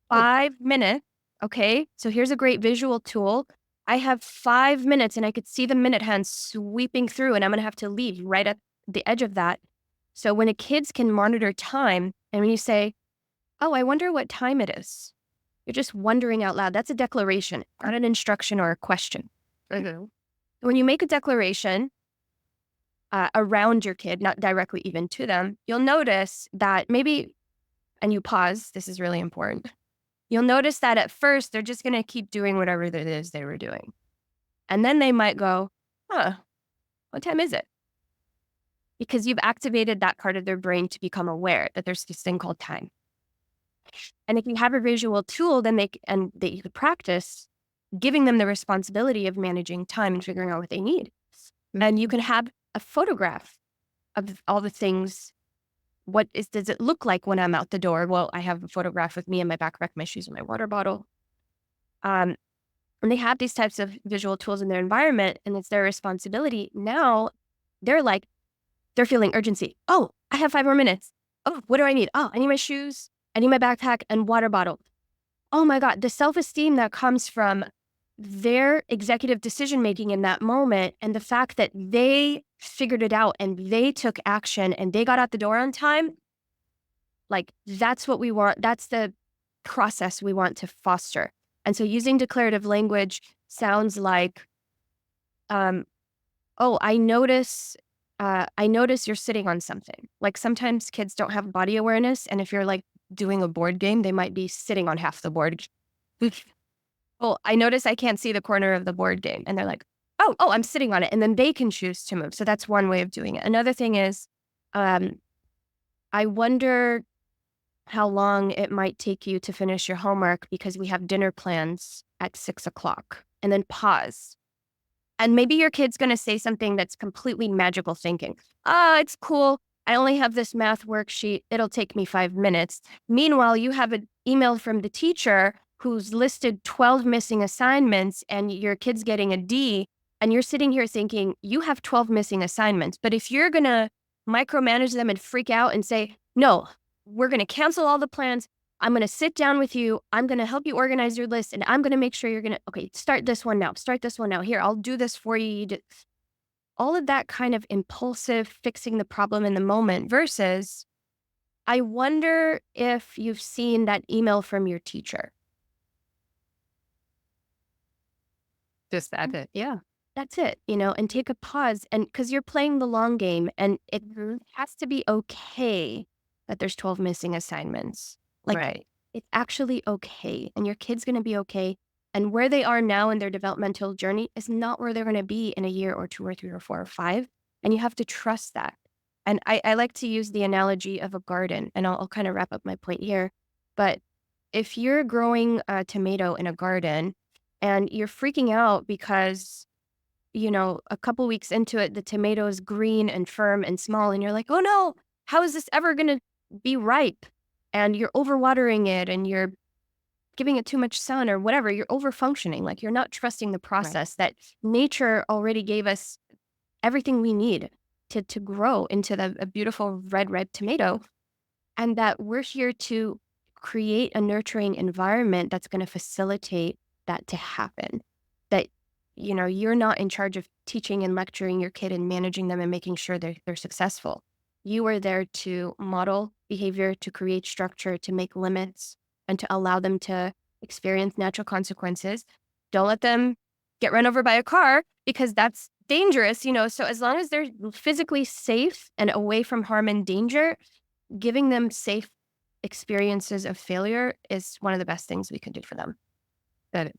Speaker 2: 5 minutes. Okay, so here's a great visual tool. I have 5 minutes and I could see the minute hand sweeping through, and I'm going to have to leave right at the edge of that. So when kids can monitor time, and when you say, oh, I wonder what time it is, you're just wondering out loud. That's a declaration, not an instruction or a question. When you make a declaration around your kid, not directly even to them, you'll notice that maybe, and you pause, this is really important. You'll notice that at first, they're just going to keep doing whatever it is they were doing. And then they might go, what time is it? Because you've activated that part of their brain to become aware that there's this thing called time. And if you have a visual tool, then that you could practice giving them the responsibility of managing time and figuring out what they need. And you can have a photograph of all the things does it look like when I'm out the door? Well, I have a photograph with me in my backpack, my shoes, and my water bottle. And they have these types of visual tools in their environment, and it's their responsibility. Now they're feeling urgency. Oh, I have 5 more minutes. Oh, what do I need? Oh, I need my shoes, I need my backpack and water bottle. Oh my God, the self-esteem that comes from their executive decision-making in that moment, and the fact that they figured it out and they took action and they got out the door on time, like that's what we want. That's the process we want to foster. And so using declarative language sounds like, oh, I notice you're sitting on something. Like sometimes kids don't have body awareness. And if you're like doing a board game, they might be sitting on half the board. Well, I notice I can't see the corner of the board game. And they're like, oh, I'm sitting on it. And then they can choose to move. So that's one way of doing it. Another thing is, I wonder how long it might take you to finish your homework because we have dinner plans at 6 o'clock, and then pause. And maybe your kid's going to say something that's completely magical thinking. It's cool. I only have this math worksheet. It'll take me 5 minutes. Meanwhile, you have an email from the teacher who's listed 12 missing assignments and your kid's getting a D. And you're sitting here thinking, you have 12 missing assignments. But if you're going to micromanage them and freak out and say, no, we're going to cancel all the plans. I'm going to sit down with you. I'm going to help you organize your list. And I'm going to make sure you're going to, okay, start this one now. Start this one now. Here, I'll do this for you. All of that kind of impulsive fixing the problem in the moment versus, I wonder if you've seen that email from your teacher.
Speaker 1: Just that it. Yeah.
Speaker 2: That's it, and take a pause. And because you're playing the long game, and it has to be okay that there's 12 missing assignments. Like,
Speaker 1: Right.
Speaker 2: it's actually okay. And your kid's going to be okay. And where they are now in their developmental journey is not where they're going to be in a year or 2 or 3 or 4 or 5. And you have to trust that. And I like to use the analogy of a garden, and I'll kind of wrap up my point here. But if you're growing a tomato in a garden and you're freaking out because, a couple weeks into it, the tomato is green and firm and small, and you're like, oh no, how is this ever going to be ripe? And you're overwatering it and you're giving it too much sun or whatever. You're overfunctioning. Like you're not trusting the process that nature already gave us everything we need to grow into a beautiful red, ripe tomato. And that we're here to create a nurturing environment that's going to facilitate that to happen. That, you're not in charge of teaching and lecturing your kid and managing them and making sure they're successful. You are there to model behavior, to create structure, to make limits, and to allow them to experience natural consequences. Don't let them get run over by a car because that's dangerous, So as long as they're physically safe and away from harm and danger, giving them safe experiences of failure is one of the best things we can do for them.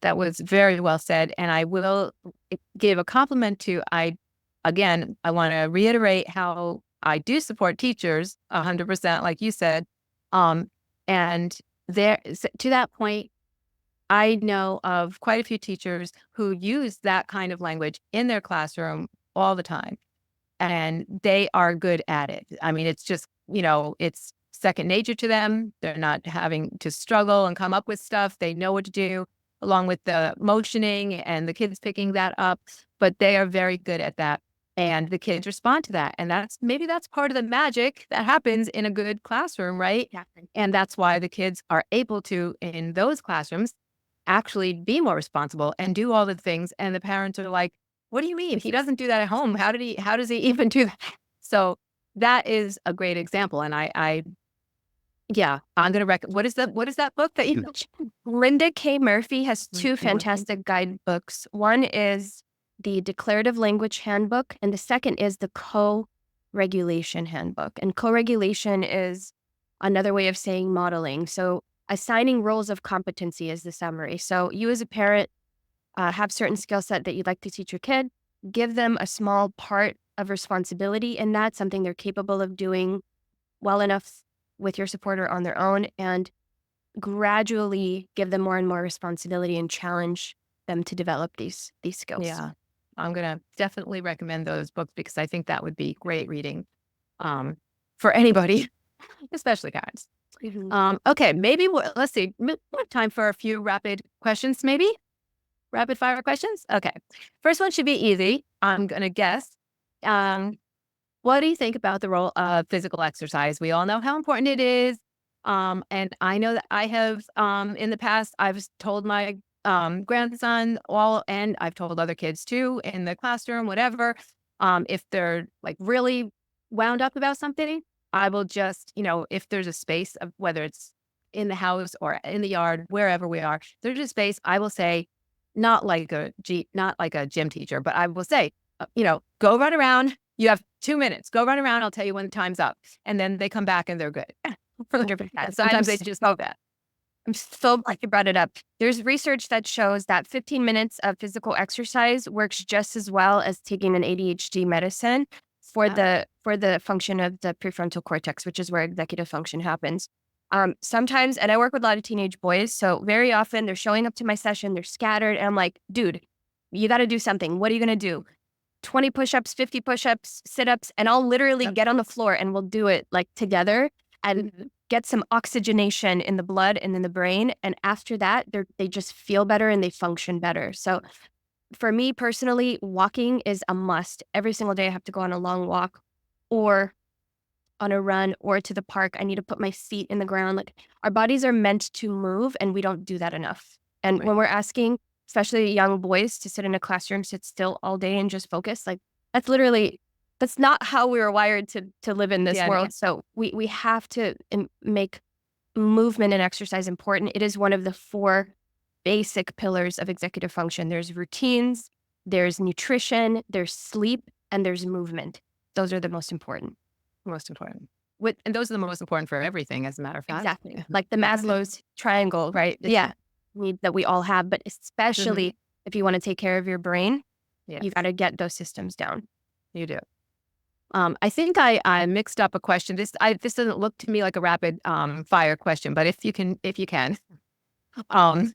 Speaker 1: That was very well said. And I will give a compliment to, I want to reiterate how I do support teachers 100%, like you said. And there, to that point, I know of quite a few teachers who use that kind of language in their classroom all the time, and they are good at it. I mean, it's just, it's second nature to them. They're not having to struggle and come up with stuff. They know what to do, along with the motioning and the kids picking that up, but they are very good at that. And the kids respond to that. And maybe that's part of the magic that happens in a good classroom, right?
Speaker 2: Exactly.
Speaker 1: And that's why the kids are able to, in those classrooms, actually be more responsible and do all the things. And the parents are like, what do you mean? He doesn't do that at home. How does he even do that? So that is a great example. And I'm going to what is that book that you mentioned?
Speaker 2: Linda K. Murphy has 2 fantastic guidebooks. One is the Declarative Language Handbook, and the second is the Co-Regulation Handbook. And co-regulation is another way of saying modeling. So assigning roles of competency is the summary. So you as a parent have certain skill set that you'd like to teach your kid, give them a small part of responsibility, and that's something they're capable of doing well enough with your support or on their own, and gradually give them more and more responsibility and challenge them to develop these skills.
Speaker 1: Yeah, I'm going to definitely recommend those books because I think that would be great reading for anybody. especially parents.
Speaker 2: Mhm.
Speaker 1: Okay, maybe let's see. We have time for a few rapid questions, maybe rapid fire questions. Okay, first one should be easy. I'm gonna guess. Um, what do you think about the role of physical exercise? We all know how important it is. And I know that I have, in the past, I've told my grandson and I've told other kids too in the classroom, whatever. If they're like really wound up about something, I will just, if there's a space of whether it's in the house or in the yard, wherever we are, there's a space, I will say, not like a gym teacher, but I will say, go run around. You have 2 minutes. Go run around. I'll tell you when the time's up. And then they come back and they're good.
Speaker 2: 100%.
Speaker 1: Sometimes they just know that.
Speaker 2: I'm so glad you brought it up. There's research that shows that 15 minutes of physical exercise works just as well as taking an ADHD medicine for
Speaker 1: Yeah.
Speaker 2: the function of the prefrontal cortex, which is where executive function happens. Sometimes, and I work with a lot of teenage boys, so very often they're showing up to my session, they're scattered, and I'm like, dude, you got to do something. What are you gonna do? 20 push-ups, 50 push-ups, sit-ups, and I'll literally
Speaker 1: Yep.
Speaker 2: get on the floor and we'll do it like together and
Speaker 1: Mhm.
Speaker 2: get some oxygenation in the blood and in the brain. And after that, they just feel better and they function better. So for me personally, walking is a must. Every single day I have to go on a long walk or on a run or to the park. I need to put my feet in the ground. Like our bodies are meant to move and we don't do that enough. And
Speaker 1: Right.
Speaker 2: when we're asking, especially young boys, to sit in a classroom, sit still all day and just focus, like that's not how we were wired to live in this
Speaker 1: Yeah. No.
Speaker 2: world. So we have to make movement and exercise important. It is one of the four basic pillars of executive function. There's routines, there's nutrition, there's sleep, and there's movement. Those are the most important.
Speaker 1: Most important. And those are the most important for everything, as a matter of fact.
Speaker 2: Exactly.
Speaker 1: Yeah.
Speaker 2: Like the
Speaker 1: Yeah.
Speaker 2: Maslow's triangle, right? It's
Speaker 1: Yeah.
Speaker 2: need that we all have, but
Speaker 1: Mhm.
Speaker 2: especially if you want to take care of your brain,
Speaker 1: Yes,
Speaker 2: you got to get those systems down.
Speaker 1: you do. I think I mixed up a question. This doesn't look to me like a rapid fire question, but if you can, um,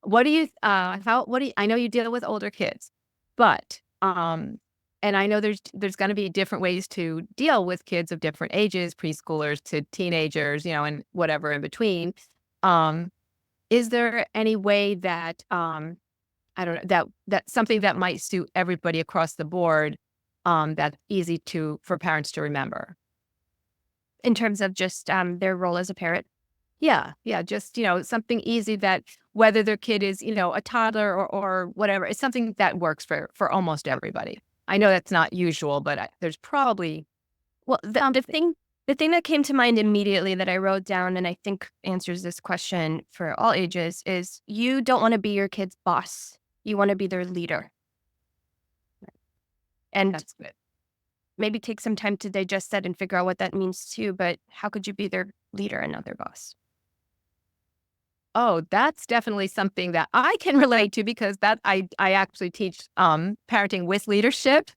Speaker 1: what do you how what do you, I know you deal with older kids, but and I know there's going to be different ways to deal with kids of different ages, preschoolers to teenagers, and whatever in between. Um, is there any way that I don't know that something that might suit everybody across the board, that's easy for parents to remember?
Speaker 2: In terms of just their role as a parent.
Speaker 1: Yeah, yeah, just, something easy that whether their kid is, a toddler or whatever, it's something that works for almost everybody. I know that's not usual, but there's probably
Speaker 2: Well,
Speaker 1: something.
Speaker 2: the thing that came to mind immediately that I wrote down and I think answers this question for all ages is you don't want to be your kid's boss. You want to be their leader. And
Speaker 1: That's good.
Speaker 2: maybe take some time to digest that and figure out what that means too. But how could you be their leader and not their boss?
Speaker 1: Oh, that's definitely something that I can relate to because that I actually teach parenting with leadership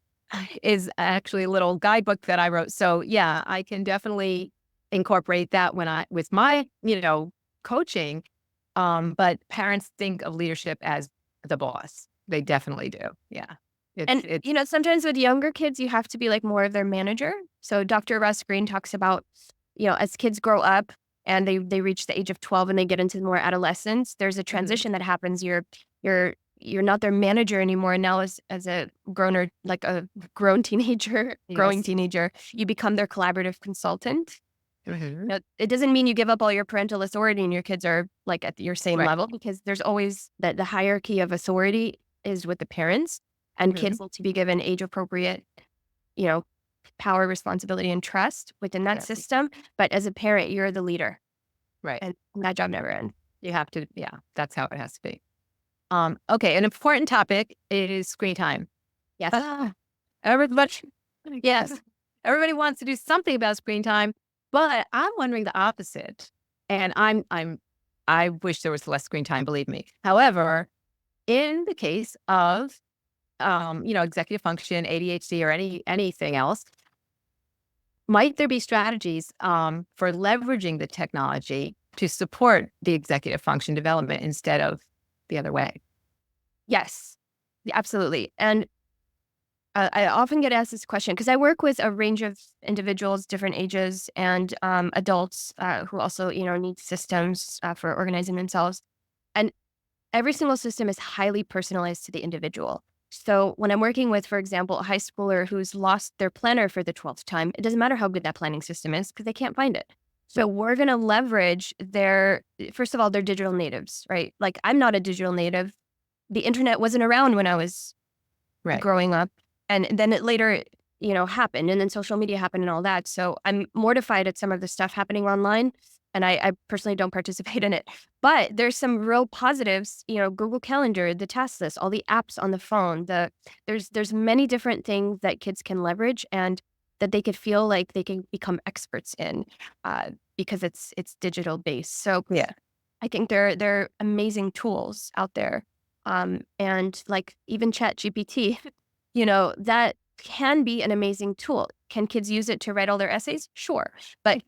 Speaker 1: is actually a little guidebook that I wrote. So yeah, I can definitely incorporate that when I with my, coaching. But parents think of leadership as the boss. They definitely do. Yeah.
Speaker 2: And,
Speaker 1: It's
Speaker 2: sometimes with younger kids, you have to be like more of their manager. So Dr. Russ Green talks about, as kids grow up and they reach the age of 12 and they get into more adolescence, there's a
Speaker 1: Mhm.
Speaker 2: transition that happens. You're not their manager anymore. Now as a like a grown teenager, growing
Speaker 1: Yes.
Speaker 2: teenager, you become their collaborative consultant.
Speaker 1: Mhm.
Speaker 2: Now, it doesn't mean you give up all your parental authority and your kids are like at your same
Speaker 1: Right.
Speaker 2: level because there's always that the hierarchy of authority is with the parents and
Speaker 1: Mhm.
Speaker 2: kids need to be given age appropriate, you know, power, responsibility, and trust within that
Speaker 1: Yes.
Speaker 2: system. But as a parent, you're the leader
Speaker 1: Right.
Speaker 2: and that job never ends.
Speaker 1: You have to, yeah, that's how it has to be. Okay, an important topic is screen time.
Speaker 2: Yes.
Speaker 1: Ah, everybody, yes, everybody wants to do something about screen time, but I'm wondering the opposite. And I wish there was less screen time, believe me. However, in the case of, executive function, ADHD, or anything else, might there be strategies for leveraging the technology to support the executive function development instead of the other way?
Speaker 2: Yes. Yeah, absolutely. And I often get asked this question because I work with a range of individuals, different ages, and adults who also, need systems for organizing themselves. And every single system is highly personalized to the individual. So when I'm working with, for example, a high schooler who's lost their planner for the 12th time, it doesn't matter how good that planning system is because they can't find it. So we're going to leverage first of all, they're digital natives, right? Like I'm not a digital native. The internet wasn't around when I was
Speaker 1: Right.
Speaker 2: growing up. And then it later, happened. And then social media happened and all that. So I'm mortified at some of the stuff happening online. And I personally don't participate in it. But there's some real positives, Google Calendar, the task list, all the apps on the phone. There's many different things that kids can leverage and that they could feel like they can become experts in because it's digital based. So
Speaker 1: Yeah.
Speaker 2: I think they're amazing tools out there. And like even Chat GPT, that can be an amazing tool. Can kids use it to write all their essays? Sure. But,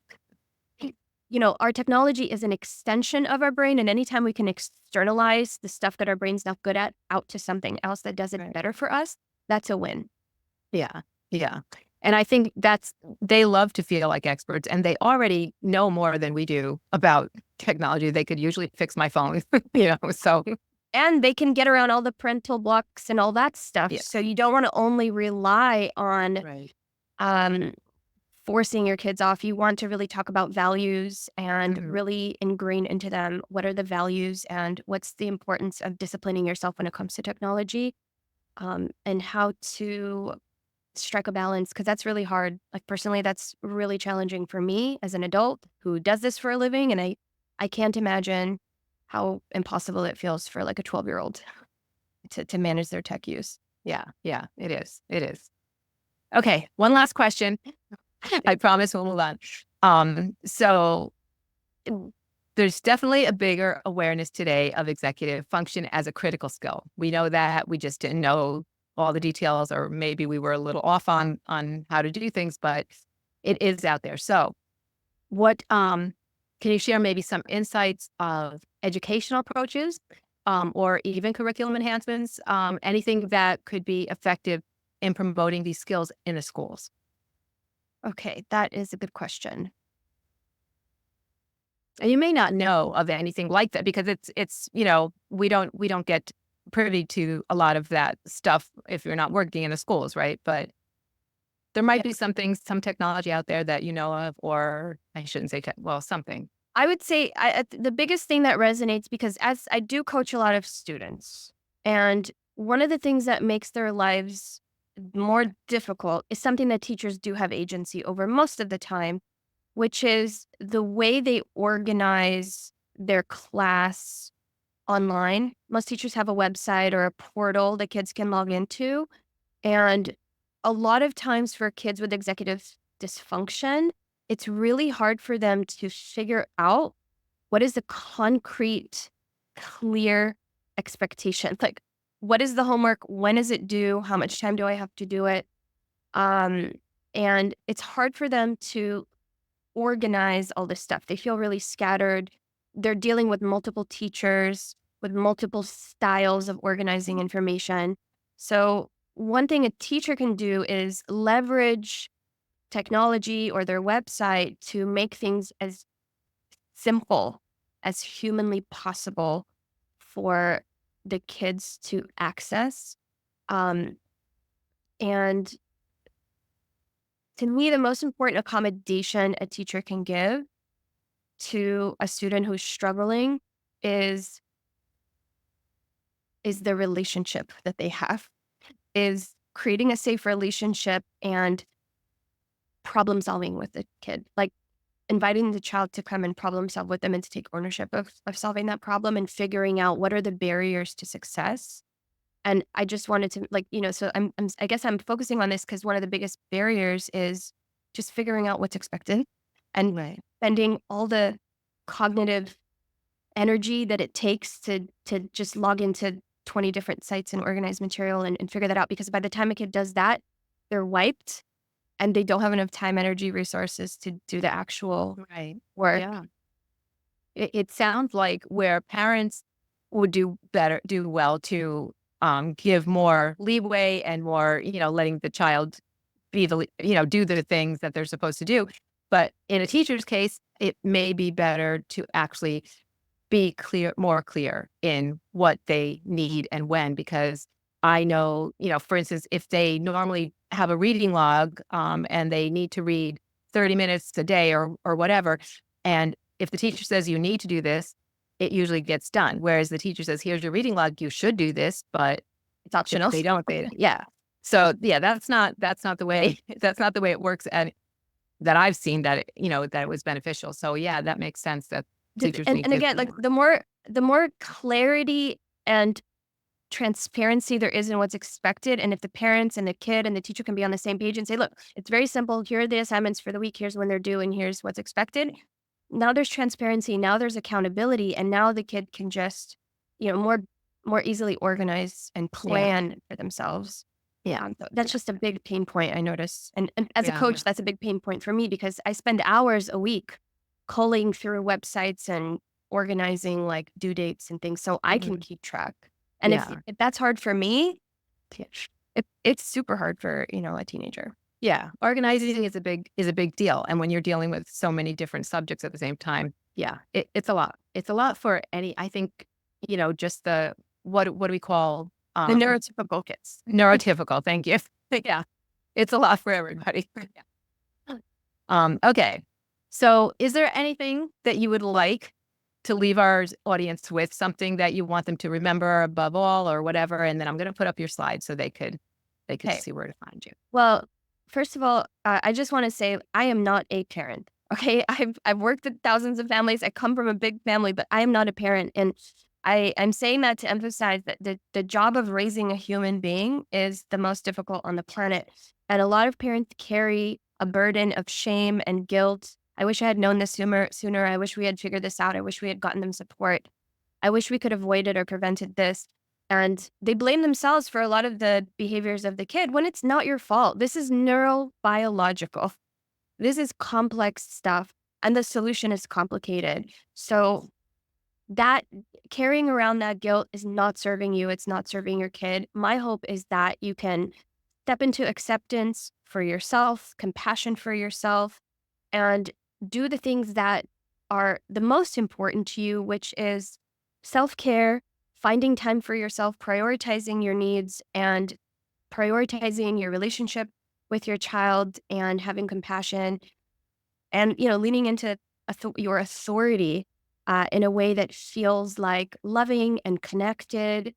Speaker 2: our technology is an extension of our brain. And anytime we can externalize the stuff that our brain's not good at out to something else that does it
Speaker 1: Right.
Speaker 2: better for us, that's a win.
Speaker 1: Yeah. Yeah. And I think they love to feel like experts and they already know more than we do about technology. They could usually fix my phone, so
Speaker 2: And they can get around all the parental blocks and all that stuff.
Speaker 1: yeah.
Speaker 2: So you don't want to only rely on
Speaker 1: Right.
Speaker 2: um, forcing your kids off. You want to really talk about values and
Speaker 1: Mhm.
Speaker 2: really ingrain into them what are the values and what's the importance of disciplining yourself when it comes to technology, and how to strike a balance because that's really hard. Like personally, that's really challenging for me as an adult who does this for a living, and I can't imagine how impossible it feels for like a 12-year-old to manage their tech use.
Speaker 1: Yeah. Yeah. It is. It is. Okay. One last question. I promise we'll move on. So there's definitely a bigger awareness today of executive function as a critical skill. We know that we just didn't know all the details, or maybe we were a little off on how to do things, but it is out there. So what can you share maybe some insights of educational approaches or even curriculum enhancements, anything that could be effective in promoting these skills in the schools?
Speaker 2: Okay, that is a good question.
Speaker 1: And you may not know of anything like that because we don't get privy to a lot of that stuff if you're not working in the schools, right? But there might
Speaker 2: Yeah.
Speaker 1: be some things, some technology out there that you know of, or I shouldn't say something.
Speaker 2: I would say the biggest thing that resonates because as I do coach a lot of students, and one of the things that makes their lives more difficult is something that teachers do have agency over most of the time, which is the way they organize their class online. Most teachers have a website or a portal that kids can log into. And a lot of times for kids with executive dysfunction, it's really hard for them to figure out what is the concrete, clear expectation. Like, what is the homework? When is it due? How much time do I have to do it? Um, and it's hard for them to organize all this stuff. They feel really scattered. They're dealing with multiple teachers, with multiple styles of organizing information. So, one thing a teacher can do is leverage technology or their website to make things as simple as humanly possible for the kids to access. Um, and to me, the most important accommodation a teacher can give to a student who's struggling is is the relationship that they have, is creating a safe relationship and problem solving with the kid. Like inviting the child to come and problem solve with them and to take ownership of solving that problem and figuring out what are the barriers to success. And I just wanted to so I guess I'm focusing on this because one of the biggest barriers is just figuring out what's expected and
Speaker 1: Right.
Speaker 2: spending all the cognitive energy that it takes to just log into 20 different sites and organize material and figure that out. Because by the time a kid does that, they're wiped and they don't have enough time, energy, resources to do the actual
Speaker 1: Right.
Speaker 2: work.
Speaker 1: Yeah. It sounds like where parents would do well to give more leeway and more, letting the child be do the things that they're supposed to do. But in a teacher's case, it may be better to actually be more clear in what they need and when, because I know, for instance, if they normally have a reading log, and they need to read 30 minutes a day or whatever, and if the teacher says you need to do this, it usually gets done. Whereas the teacher says, here's your reading log, you should do this, but
Speaker 2: It's
Speaker 1: if
Speaker 2: optional.
Speaker 1: they don't, yeah. So yeah, that's not the way that's not the way it works, and that I've seen that that it was beneficial. So yeah, that makes sense that teachers need
Speaker 2: And
Speaker 1: to.
Speaker 2: again, like the more clarity and transparency there is in what's expected, and if the parents and the kid and the teacher can be on the same page and say, look, it's very simple. Here are the assignments for the week. Here's when they're due, and here's what's expected. Now there's transparency. Now there's accountability, and now the kid can just, more easily organize and
Speaker 1: Yeah,
Speaker 2: plan for themselves.
Speaker 1: yeah,
Speaker 2: So that's just a big pain point I notice. And as a
Speaker 1: yeah.
Speaker 2: coach, that's a big pain point for me because I spend hours a week culling through websites and organizing like due dates and things so I can
Speaker 1: Mhm.
Speaker 2: keep track. And if
Speaker 1: Yeah.
Speaker 2: if that's hard for me, it's super hard for, a teenager.
Speaker 1: Yeah, organizing is a big deal, and when you're dealing with so many different subjects at the same time, yeah, it's a lot. It's a lot for any. I think just the what do we call
Speaker 2: The neurotypical kids.
Speaker 1: neurotypical? Thank you. Yeah, it's a lot for everybody. Yeah. Okay, so is there anything that you would like to leave our audience with? Something that you want them to remember above all, or whatever? And then I'm going to put up your slide so they could
Speaker 2: Okay.
Speaker 1: see where to find you.
Speaker 2: Well, first of all, I just want to say I am not a parent. Okay, I've worked with thousands of families. I come from a big family, but I am not a parent, and I'm saying that to emphasize that the job of raising a human being is the most difficult on the planet, and a lot of parents carry a burden of shame and guilt. I wish I had known this sooner. I wish we had figured this out. I wish we had gotten them support. I wish we could have avoided or prevented this. And they blame themselves for a lot of the behaviors of the kid when it's not your fault. This is neurobiological. This is complex stuff, and the solution is complicated. So that carrying around that guilt is not serving you. It's not serving your kid. My hope is that you can step into acceptance for yourself, compassion for yourself, and do the things that are the most important to you, which is self care, finding time for yourself, prioritizing your needs, and prioritizing your relationship with your child, and having compassion, and leaning into your authority in a way that feels like loving and connected,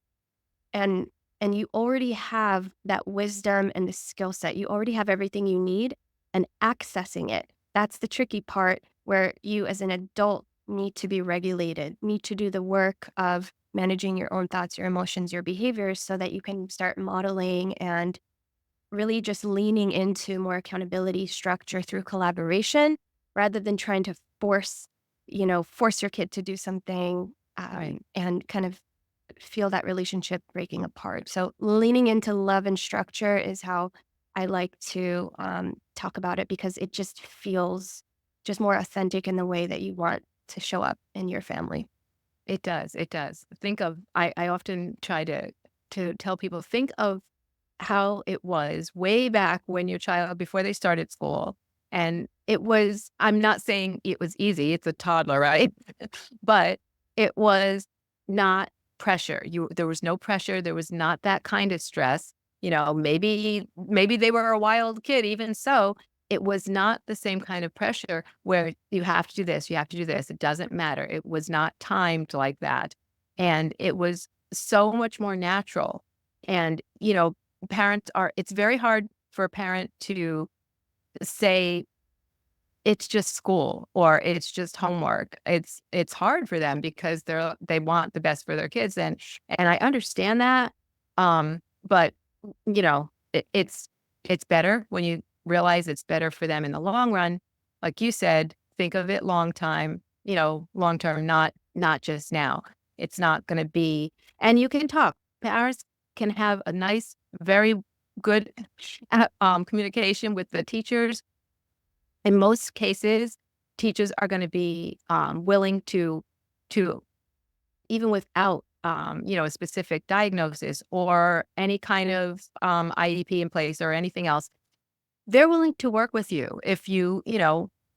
Speaker 2: and you already have that wisdom and the skill set. You already have everything you need, and accessing it. That's the tricky part where you as an adult need to be regulated, need to do the work of managing your own thoughts, your emotions, your behaviors so that you can start modeling and really just leaning into more accountability structure through collaboration rather than trying to force your kid to do something,
Speaker 1: Right.
Speaker 2: and kind of feel that relationship breaking apart. So leaning into love and structure is how I like to talk about it because it just feels just more authentic in the way that you want to show up in your family.
Speaker 1: It does, it does. I often try to tell people, think of how it was way back when your child before they started school, and I'm not saying it was easy, it's a toddler, right? But it was not pressure. There was no pressure, there was not that kind of stress. Maybe they were a wild kid, even so, it was not the same kind of pressure where you have to do this, you have to do this. It doesn't matter. It was not timed like that. And it was so much more natural. And, it's very hard for a parent to say it's just school or it's just homework. It's hard for them because they want the best for their kids. And I understand that. But it's better when you realize it's better for them in the long run. Like you said, think of it long term, not just now. It's not going to be, and you can talk. Parents can have a nice, very good communication with the teachers. In most cases, teachers are going to be willing to even without a specific diagnosis or any kind of IEP in place or anything else, they're willing to work with you if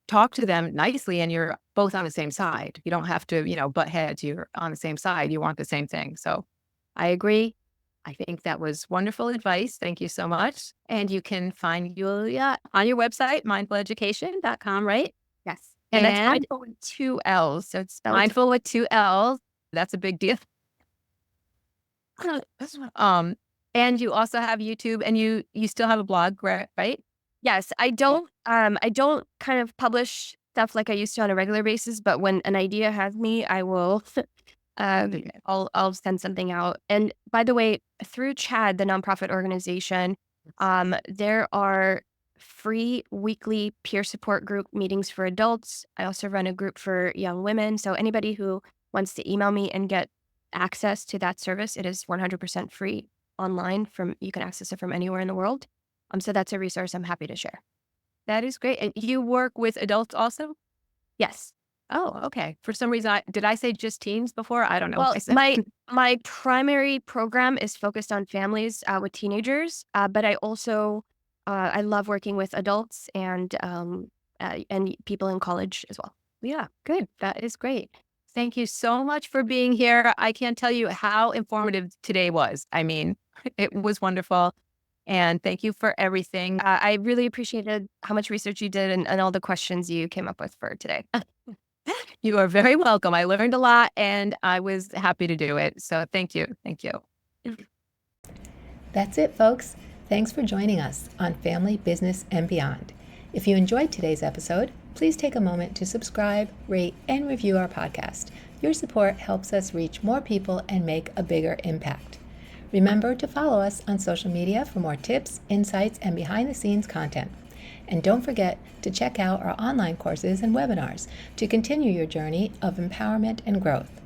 Speaker 1: talk to them nicely and you're both on the same side. You don't have to, butt heads. You're on the same side. You want the same thing. So I agree. I think that was wonderful advice. Thank you so much. And you can find Yulia on your website, mindfuleducation.com, right?
Speaker 2: Yes.
Speaker 1: And that's
Speaker 2: And
Speaker 1: mindful with two L's. So it's
Speaker 2: spelled
Speaker 1: mindful with two L's. That's a big deal. And you also have YouTube and you still have a blog, right?
Speaker 2: yes, I don't kind of publish stuff like I used to on a regular basis, but when an idea has me, I will
Speaker 1: Okay.
Speaker 2: I'll send something out. And by the way, through CHAD, the nonprofit organization, there are free weekly peer support group meetings for adults. I also run a group for young women. So anybody who wants to email me and get access to that service, it is 100% free online. You can access it from anywhere in the world. So that's a resource I'm happy to share.
Speaker 1: That is great. And you work with adults also?
Speaker 2: Yes.
Speaker 1: Oh, okay. For some reason, did I say just teens before? I don't know what
Speaker 2: Well,
Speaker 1: I said.
Speaker 2: my primary program is focused on families with teenagers, but I also I love working with adults and people in college as well.
Speaker 1: Yeah, good. That is great. Thank you so much for being here. I can't tell you how informative today was. I mean, it was wonderful. And thank you for everything.
Speaker 2: I really appreciated how much research you did and all the questions you came up with for today.
Speaker 1: You are very welcome. I learned a lot and I was happy to do it. So thank you. Thank you. That's it, folks. Thanks for joining us on Family, Business, and Beyond. If you enjoyed today's episode, please take a moment to subscribe, rate, and review our podcast. Your support helps us reach more people and make a bigger impact. Remember to follow us on social media for more tips, insights, and behind-the-scenes content. And don't forget to check out our online courses and webinars to continue your journey of empowerment and growth.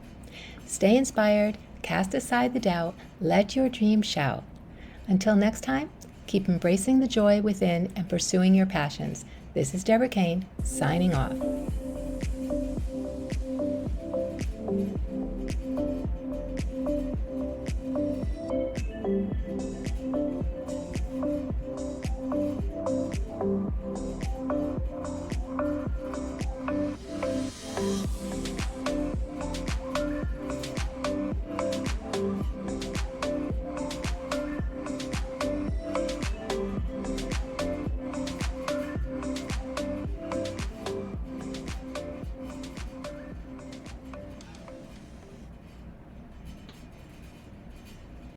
Speaker 1: Stay inspired, cast aside the doubt, let your dreams shout. Until next time, keep embracing the joy within and pursuing your passions. This is Deborah Kane, signing off.